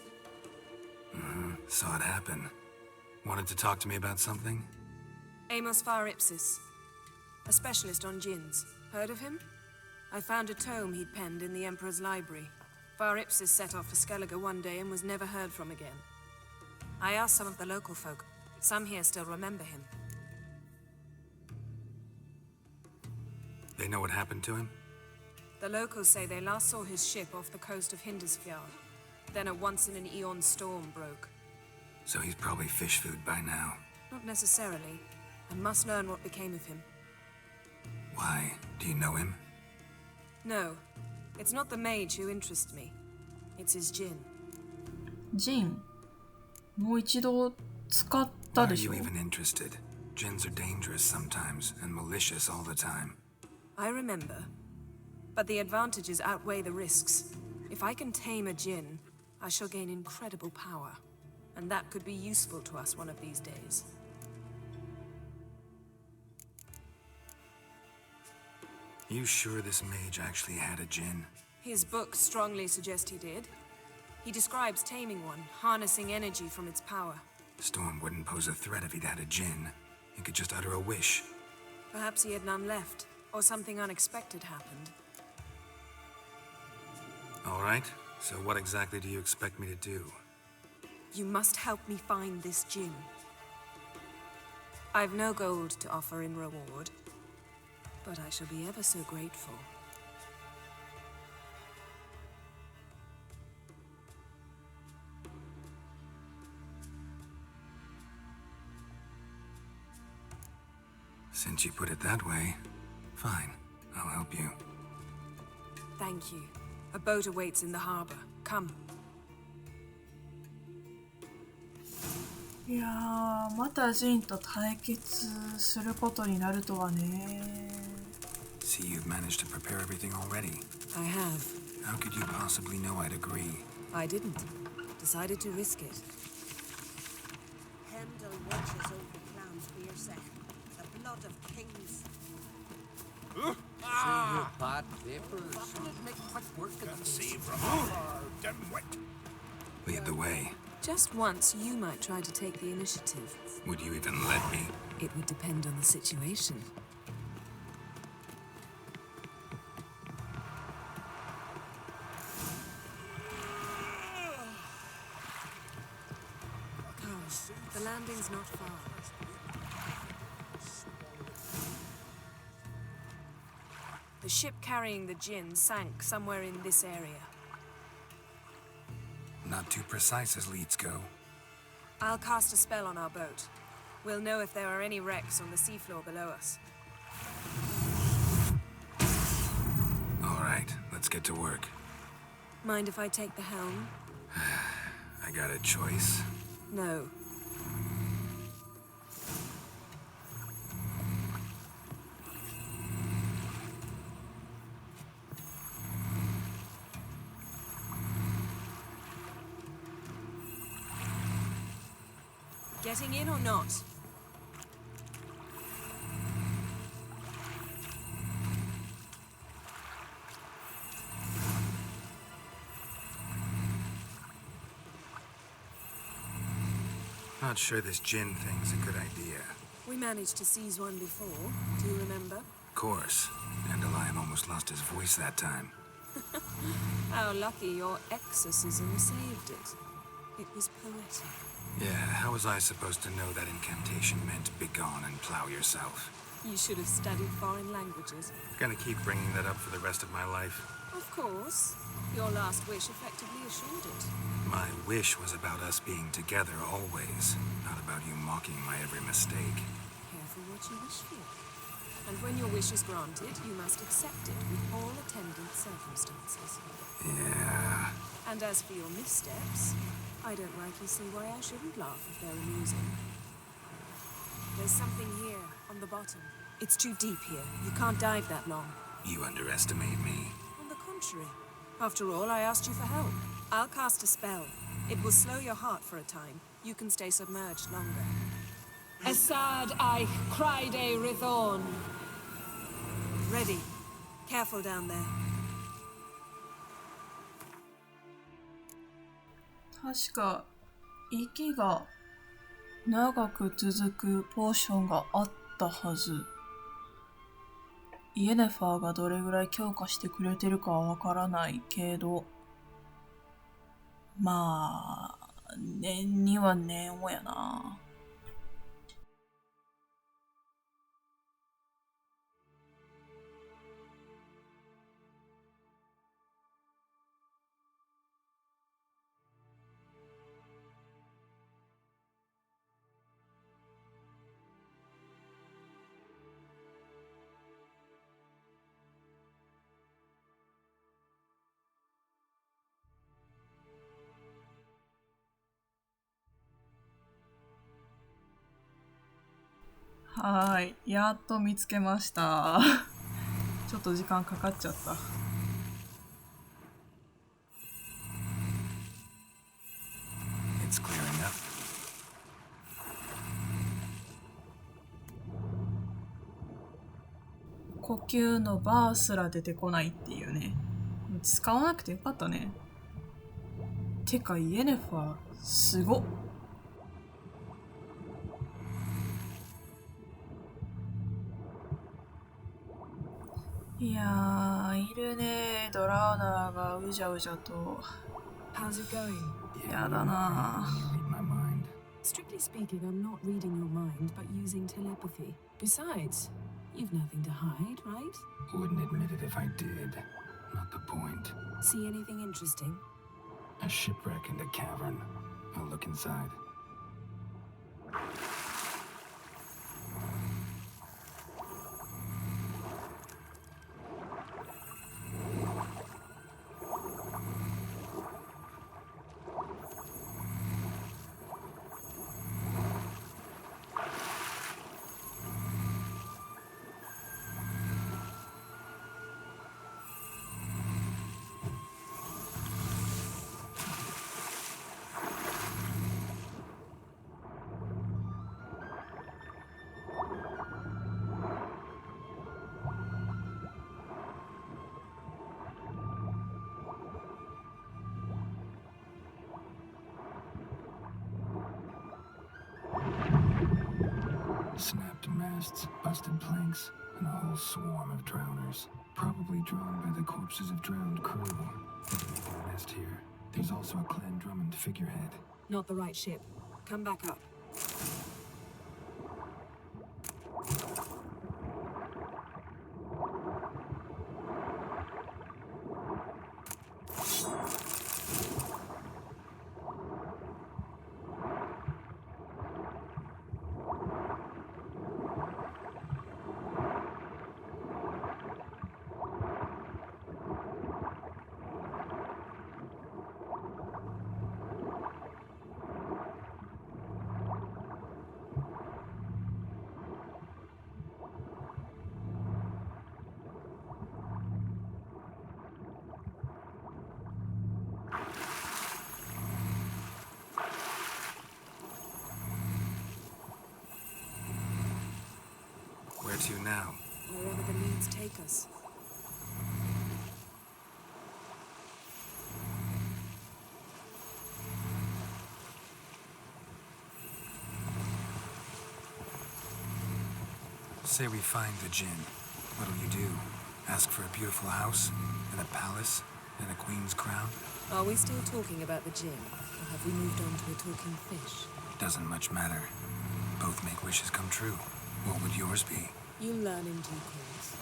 Saw it happen. Wanted to talk to me about something? Amos Far Ipsis, a specialist on djinns. Heard of him? I found a tome he'd penned in the Emperor's library. Far Ipsis set off for Skellige one day and was never heard from again. I asked some of the local folk. Some here still remember him. They know what happened to him? The locals say they last saw his ship off the coast of Hindisfjord. Then a once-in-an-eon storm broke. So he's probably fish food by now. Not necessarily. I must learn what became of him. Why? Do you know him? No. It's not the mage who interests me. It's his djinn. ジン、もう一度使っ Why た are でし you ょ？ even interested? Djinns are dangerous sometimes, and malicious all the time. I remember. But the advantages outweigh the risks. If I can tame a djinn, I shall gain incredible power. And that could be useful to us one of these days. You sure this mage actually had a djinn? His books strongly suggest he did. He describes taming one, harnessing energy from its power. Storm wouldn't pose a threat if he'd had a djinn. He could just utter a wish. Perhaps he had none left, or something unexpected happened. All right, so what exactly do you expect me to do? You must help me find this djinn. I've no gold to offer in reward, but I shall be ever so grateful. Since you put it that way, fine, I'll help you. Thank you. A boat awaits in the harbor. Come. いやー、またジンと対決することになるとはね。 See, you've managed to prepare everything already. I have. How could you possibly know I'd agree? I didn't. Decided to risk it. Hendel watches over clans fierce, the blood of kings. See you bad vapors. Make quick work of Can the see beast. from afar dimwit. Lead the way. Just once, you might try to take the initiative. Would you even let me? It would depend on the situation. Come, the landing's not far. The ship carrying the djinn sank somewhere in this area. Not too precise as leads go. I'll cast a spell on our boat. We'll know if there are any wrecks on the seafloor below us. All right, let's get to work. Mind if I take the helm? I got a choice. No. Getting in or not? Not sure this gin thing's a good idea. We managed to seize one before. Do you remember? Of course. Dandelion almost lost his voice that time. How lucky your exorcism saved it. It was poetic. Yeah, how was I supposed to know that incantation meant begone and plow yourself? You should have studied foreign languages. Gonna keep bringing that up for the rest of my life. Of course. Your last wish effectively assured it. My wish was about us being together always, not about you mocking my every mistake. Careful what you wish for. And when your wish is granted, you must accept it with all attendant circumstances. Yeah. And as for your missteps, I don't rightly see why I shouldn't laugh if they're amusing. There's something here, on the bottom. It's too deep here. You can't dive that long. You underestimate me. On the contrary. After all, I asked you for help. I'll cast a spell. It will slow your heart for a time. You can stay submerged longer. Esad I Kryde Rithorn. Ready. Careful down there. 確か息が長く続くポーションがあったはず。イエネファーがどれぐらい強化してくれてるかはわからないけど、まあ念には念をやな。はい、やっと見つけました。ちょっと時間かかっちゃった。It's clearing up. 呼吸のバーすら出てこないっていうね。使わなくてよかったね。てかイエネファーすごっ。いやー、いるね、ドラウナーがうじゃうじゃと。How's it going? やだな。 Strictly speaking, I'm not reading your mind, but using telepathy. Besides, you've nothing to hide, right? Wouldn't admit it if I did. Not the point. See anything interesting? A shipwreck and a cavern. I'll look inside. Snapped masts, busted planks, and a whole swarm of drowners. Probably drawn by the corpses of drowned crew. There's a nest here. There's also a Clan Drummond figurehead. Not the right ship. Come back up. now? Wherever the leads take us. Say we find the Jinn. What'll you do? Ask for a beautiful house? And a palace? And a queen's crown? Are we still talking about the Jinn? Or have we moved on to a talking fish? Doesn't much matter. Both make wishes come true. What would yours be? You'll learn in due course.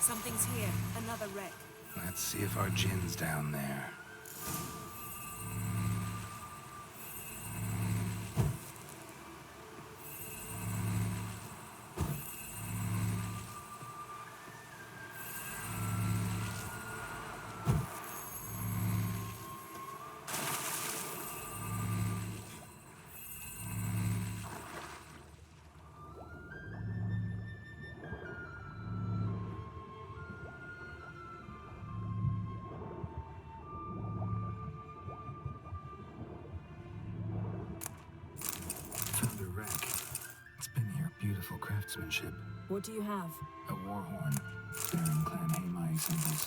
Something's here. Another wreck. Let's see if our Jinn's down there. Beautiful craftsmanship. What do you have? A war horn, bearing Clan Hamai symbols.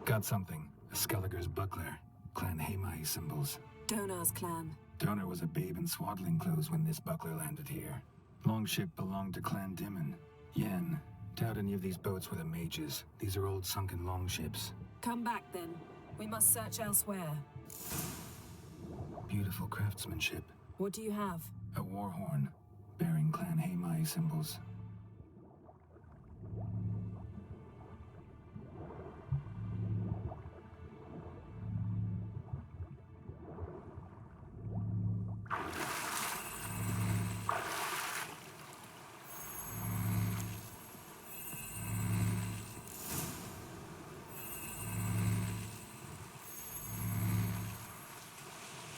Got something. A Skelliger's buckler, Clan Hamai symbols. Donar's clan. Donar was a babe in swaddling clothes when this buckler landed here. Longship belonged to Clan Dimon. Yen. Doubt any of these boats were the mages. These are old sunken longships. Come back then. We must search elsewhere. Beautiful craftsmanship. What do you have? A war horn, bearing Clan Hamai symbols.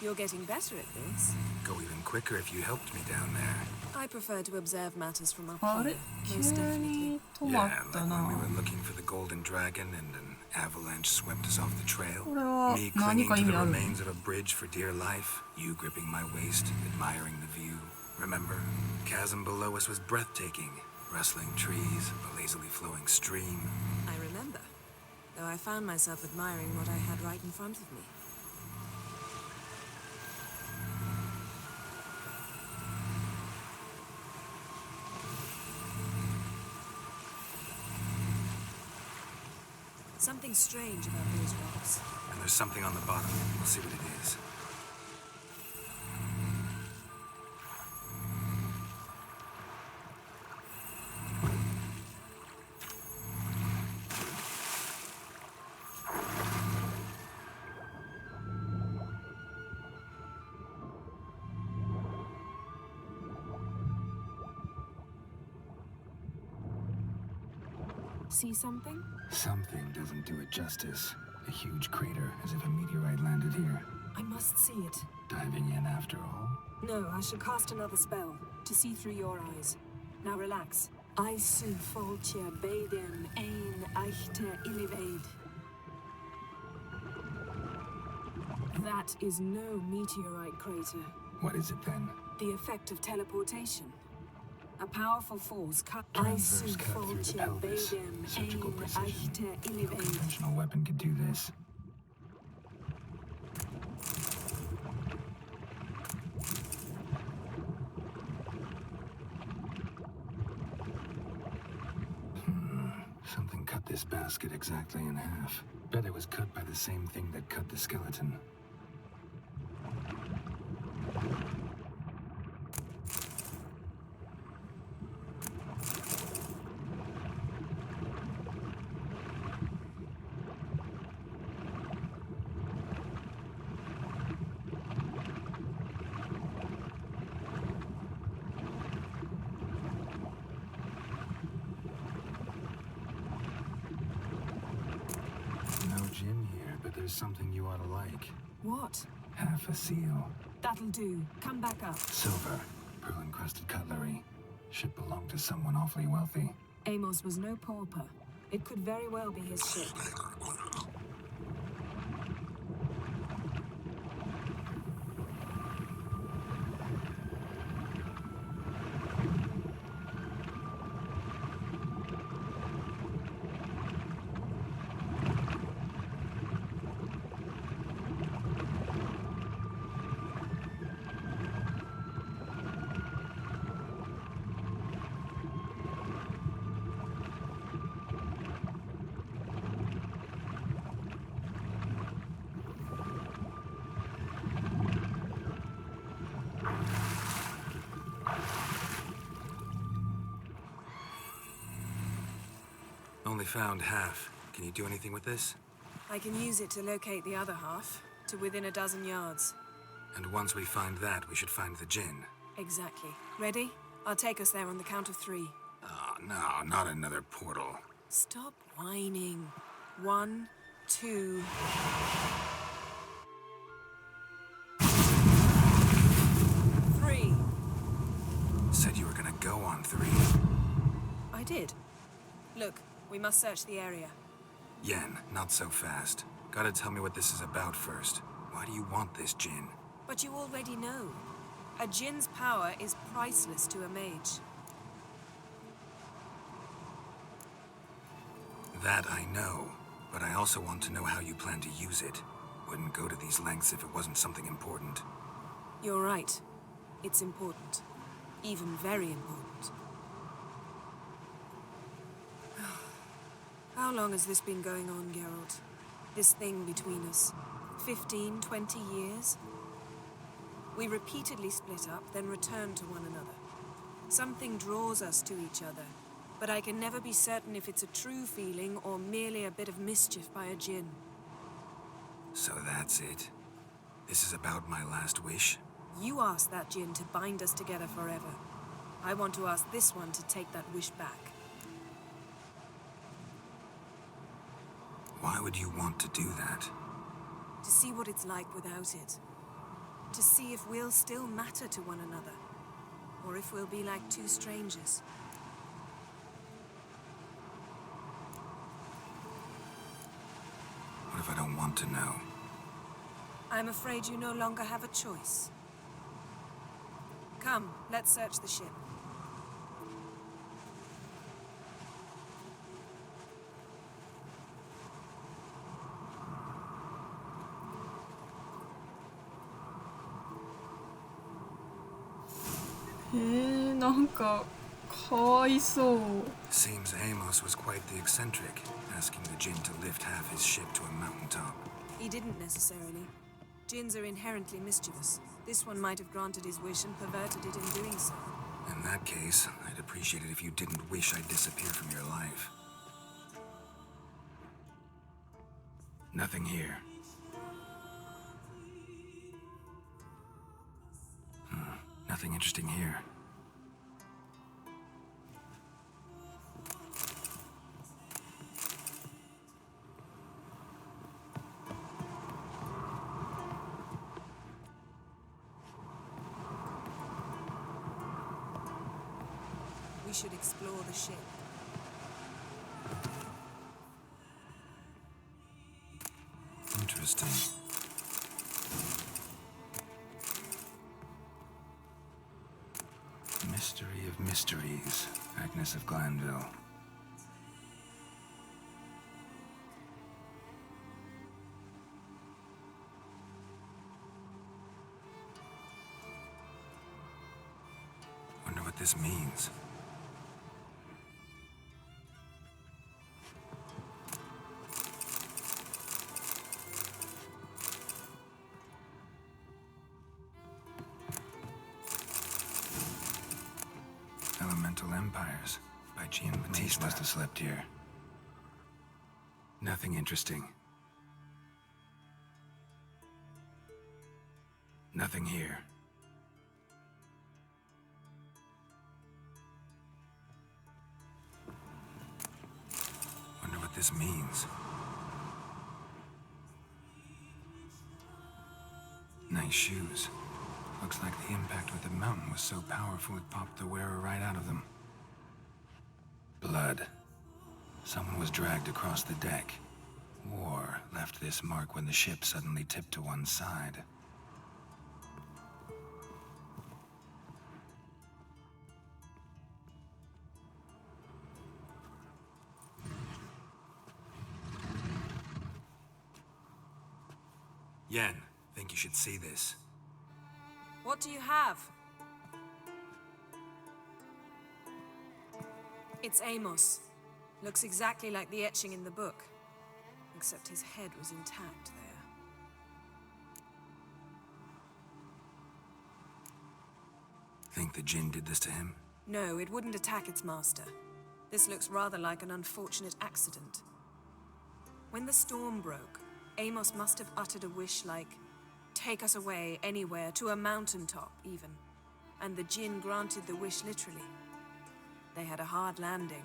You're getting better at this. Go even quicker if you helped me down there. I prefer to observe matters from up あれ here. Most 急 definitely. に止ま Yeah, った like when we な。 were looking for the golden dragon and an avalanche swept us off the trail. これは Me 何 clinging か to 意 the 味ある？ remains of a bridge for dear life. You gripping my waist, admiring the view. Remember? Chasm below us was breathtaking. Rustling trees, a lazily flowing stream. I remember. Though I found myself admiring what I had right in front of me. Something strange about those rocks. And there's something on the bottom. We'll see what it is. See something? Something doesn't do it justice. A huge crater, as if a meteorite landed here. I must see it. Diving in after all? No, I shall cast another spell to see through your eyes. Now relax. Aisu foltje beidem ein eichte ilivaid. That is no meteorite crater. What is it then? The effect of teleportation. A powerful force cut Transverse cut through the pelvis. Surgical precision. No conventional weapon could do this. Something cut this basket exactly in half. Bet it was cut by the same thing that cut the skeleton. Here's something you ought to like. What? Half a seal. That'll do. Come back up. Silver. Pearl-encrusted cutlery. Ship belonged to someone awfully wealthy. Amos was no pauper. It could very well be his ship. Only found half. Can you do anything with this? I can use it to locate the other half, to within a dozen yards. And once we find that, we should find the gin. Exactly. Ready? I'll take us there on the count of 3. Oh, no, not another portal. Stop whining. 1, 2... Three. Said you were gonna go on 3. I did. Look, we must search the area. Yen, not so fast. Gotta tell me what this is about first. Why do you want this gin? But you already know. A djinn's power is priceless to a mage. That I know, but I also want to know how you plan to use it. Wouldn't go to these lengths if it wasn't something important. You're right. It's important. Even very important. How long has this been going on, Geralt? This thing between us? 15, 20 years? We repeatedly split up, then return to one another. Something draws us to each other, but I can never be certain if it's a true feeling or merely a bit of mischief by a djinn. So that's it. This is about my last wish? You asked that djinn to bind us together forever. I want to ask this one to take that wish back. Why would you want to do that? To see what it's like without it. To see if we'll still matter to one another. Or if we'll be like two strangers. What if I don't want to know? I'm afraid you no longer have a choice. Come, let's search the ship.なんかかわいそう。 Seems Amos was quite the eccentric, asking the djinn to lift half his ship to a mountaintop. He didn't necessarily. Djinns are inherently mischievous. This one might have granted his wish and perverted it in doing so. In that case, I'd appreciate it if you didn't wish I'd disappear from your life. Nothing here. Nothing interesting here. We should explore the ship. Interesting. Mystery of mysteries, Agnes of Glanville. Wonder what this means. Elemental Empires by Jean-Baptiste must have slept here. Nothing interesting. Nothing here. Wonder what this means. Nice shoes. Looks like the impact with the mountain was so powerful it popped the wearer right out of them. Blood. Someone was dragged across the deck. Or left this mark when the ship suddenly tipped to one side. Yen, think you should see this. What do you have? It's Amos. Looks exactly like the etching in the book. Except his head was intact there. Think the Jinn did this to him? No, it wouldn't attack its master. This looks rather like an unfortunate accident. When the storm broke, Amos must have uttered a wish like, "Take us away, anywhere, to a mountaintop, even." And the Jinn granted the wish literally. They had a hard landing.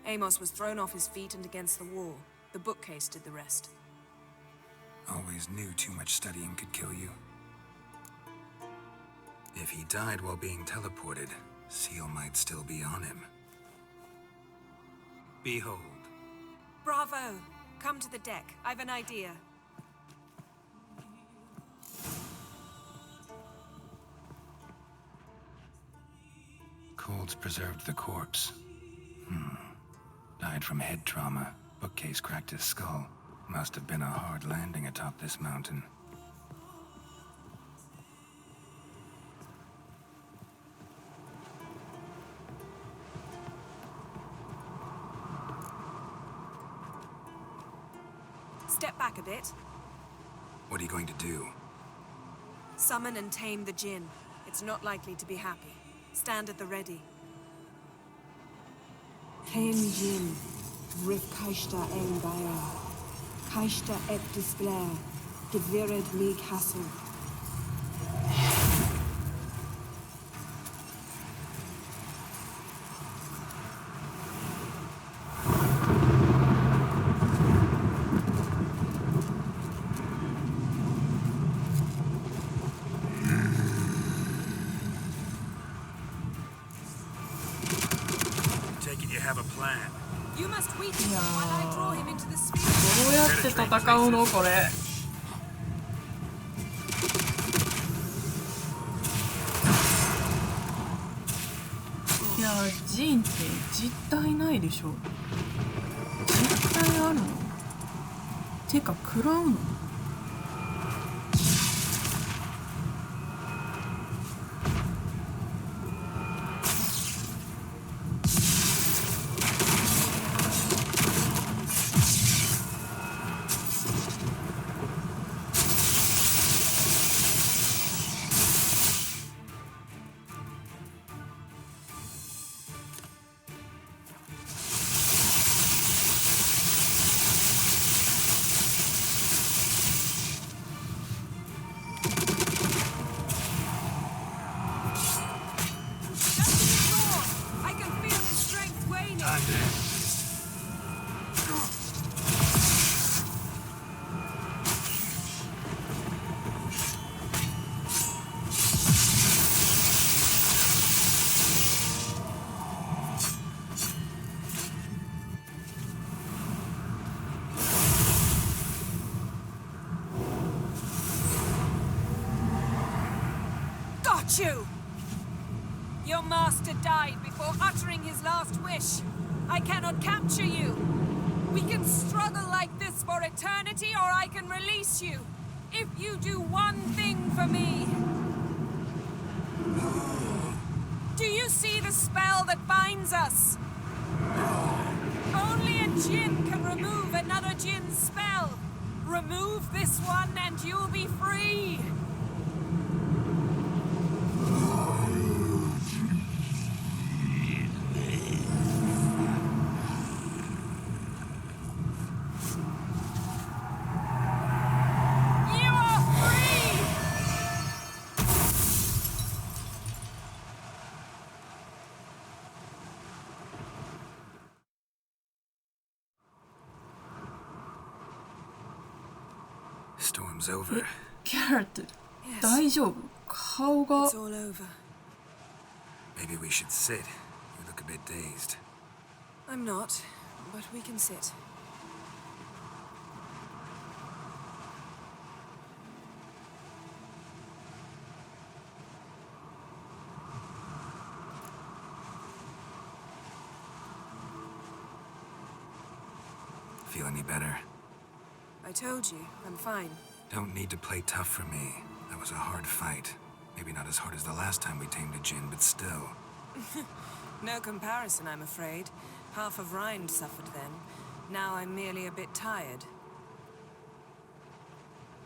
Amos was thrown off his feet and against the wall. The bookcase did the rest. Always knew too much studying could kill you. If he died while being teleported, Seal might still be on him. Behold. Bravo! Come to the deck. I've an idea. Cold's preserved the corpse. Died from head trauma. Bookcase cracked his skull. Must have been a hard landing atop this mountain. Step back a bit. What are you going to do? Summon and tame the Jinn. It's not likely to be happy. Stand at the ready. Tame Jinn, Rif Kaishta en Bayer, Kaishta et Displair, Gevired me Castle. You must weaken him while I draw him into the sphere. どうやって戦うのこれ。いや、ジンって実体ないでしょ。実体あるの？てか食らうの？You! Your master died before uttering his last wish. I cannot capture you. We can struggle like this for eternity, or I can release you. If you do one thing for me. Do you see the spell that binds us? Only a Jinn can remove another Jinn's spell. Remove this one and you'll be free. Storm's over. キャラって大丈夫？顔が It's all over. Maybe we should sit. You look a bit dazed. I'm not, but we can sit. Feel any better? I told you, I'm fine. Don't need to play tough for me. That was a hard fight. Maybe not as hard as the last time we tamed a djinn, but still. No comparison, I'm afraid. Half of Rind suffered then. Now I'm merely a bit tired.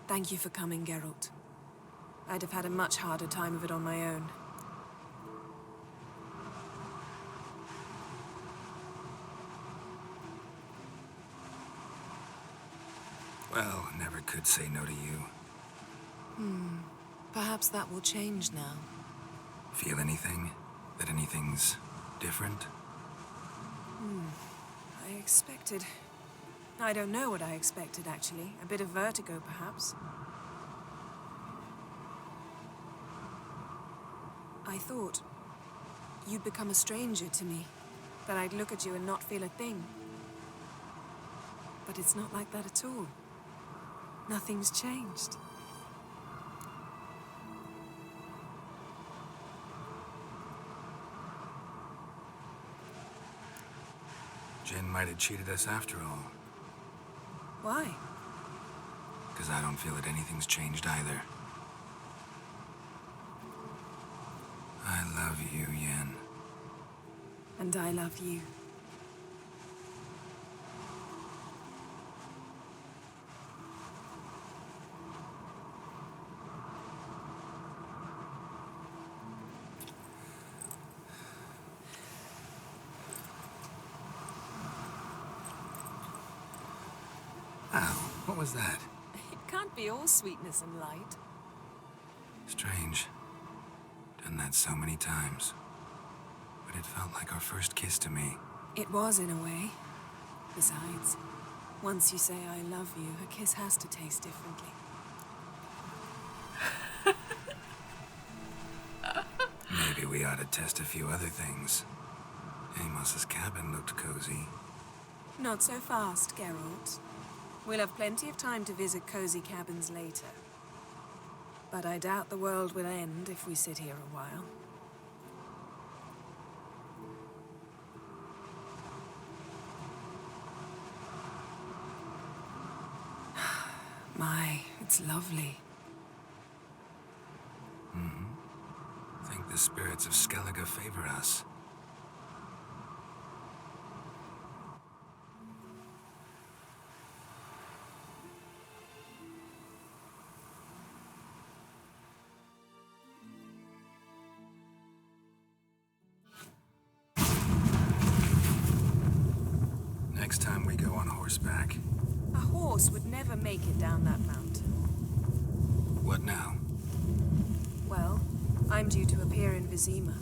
Thank you for coming, Geralt. I'd have had a much harder time of it on my own. Well, never could say no to you. Perhaps that will change now. Feel anything? That anything's different? I expected... I don't know what I expected, actually. A bit of vertigo, perhaps. I thought you'd become a stranger to me. That I'd look at you and not feel a thing. But it's not like that at all. Nothing's changed. Jinn might have cheated us after all. Why? Because I don't feel that anything's changed either. I love you, Yen. And I love you. Ow, what was that? It can't be all sweetness and light. Strange. Done that so many times. But it felt like our first kiss to me. It was, in a way. Besides, once you say I love you, a kiss has to taste differently. Maybe we ought to test a few other things. Amos's cabin looked cozy. Not so fast, Geralt. We'll have plenty of time to visit cozy cabins later. But I doubt the world will end if we sit here a while. My, it's lovely. Think the spirits of Skellige favor us. Next time we go on horseback. A horse would never make it down that mountain. What now? Well, I'm due to appear in Vizima.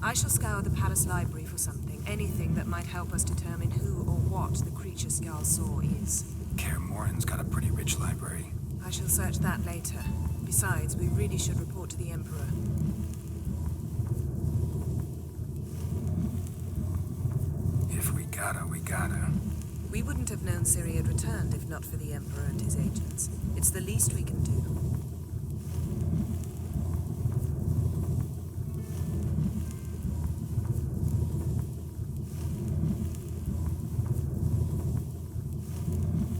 I shall scour the palace library for something, anything that might help us determine who or what the creature Skjal saw is. Kaer Morhen's got a pretty rich library. I shall search that later. Besides, we really should report to the Emperor. If we gotta, we gotta. We wouldn't have known Ciri had returned if not for the Emperor and his agents. It's the least we can do.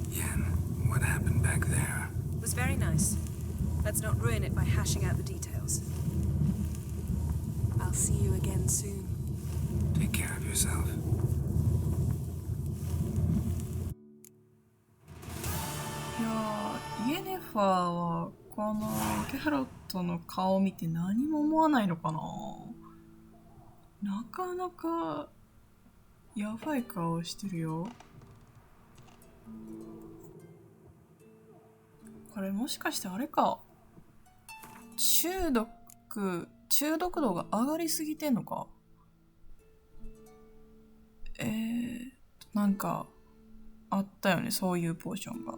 Yen, what happened back there? It was very nice. Let's not ruin it by hashing out the details. I'll see you again soon. Take care of yourself. いやー、イエネファーはこのゲハロットの顔を見て何も思わないのかな。なかなかやばい顔してるよ。これもしかしてあれか、中毒度が上がりすぎてんのか。なんかあったよね、そういうポーションが。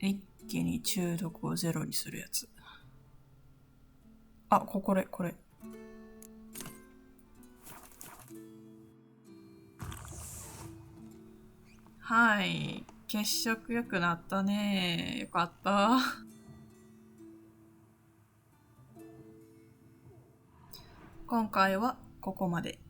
一気に中毒をゼロにするやつ。あ、これ。はい。血色良くなったね。よかった。今回はここまで。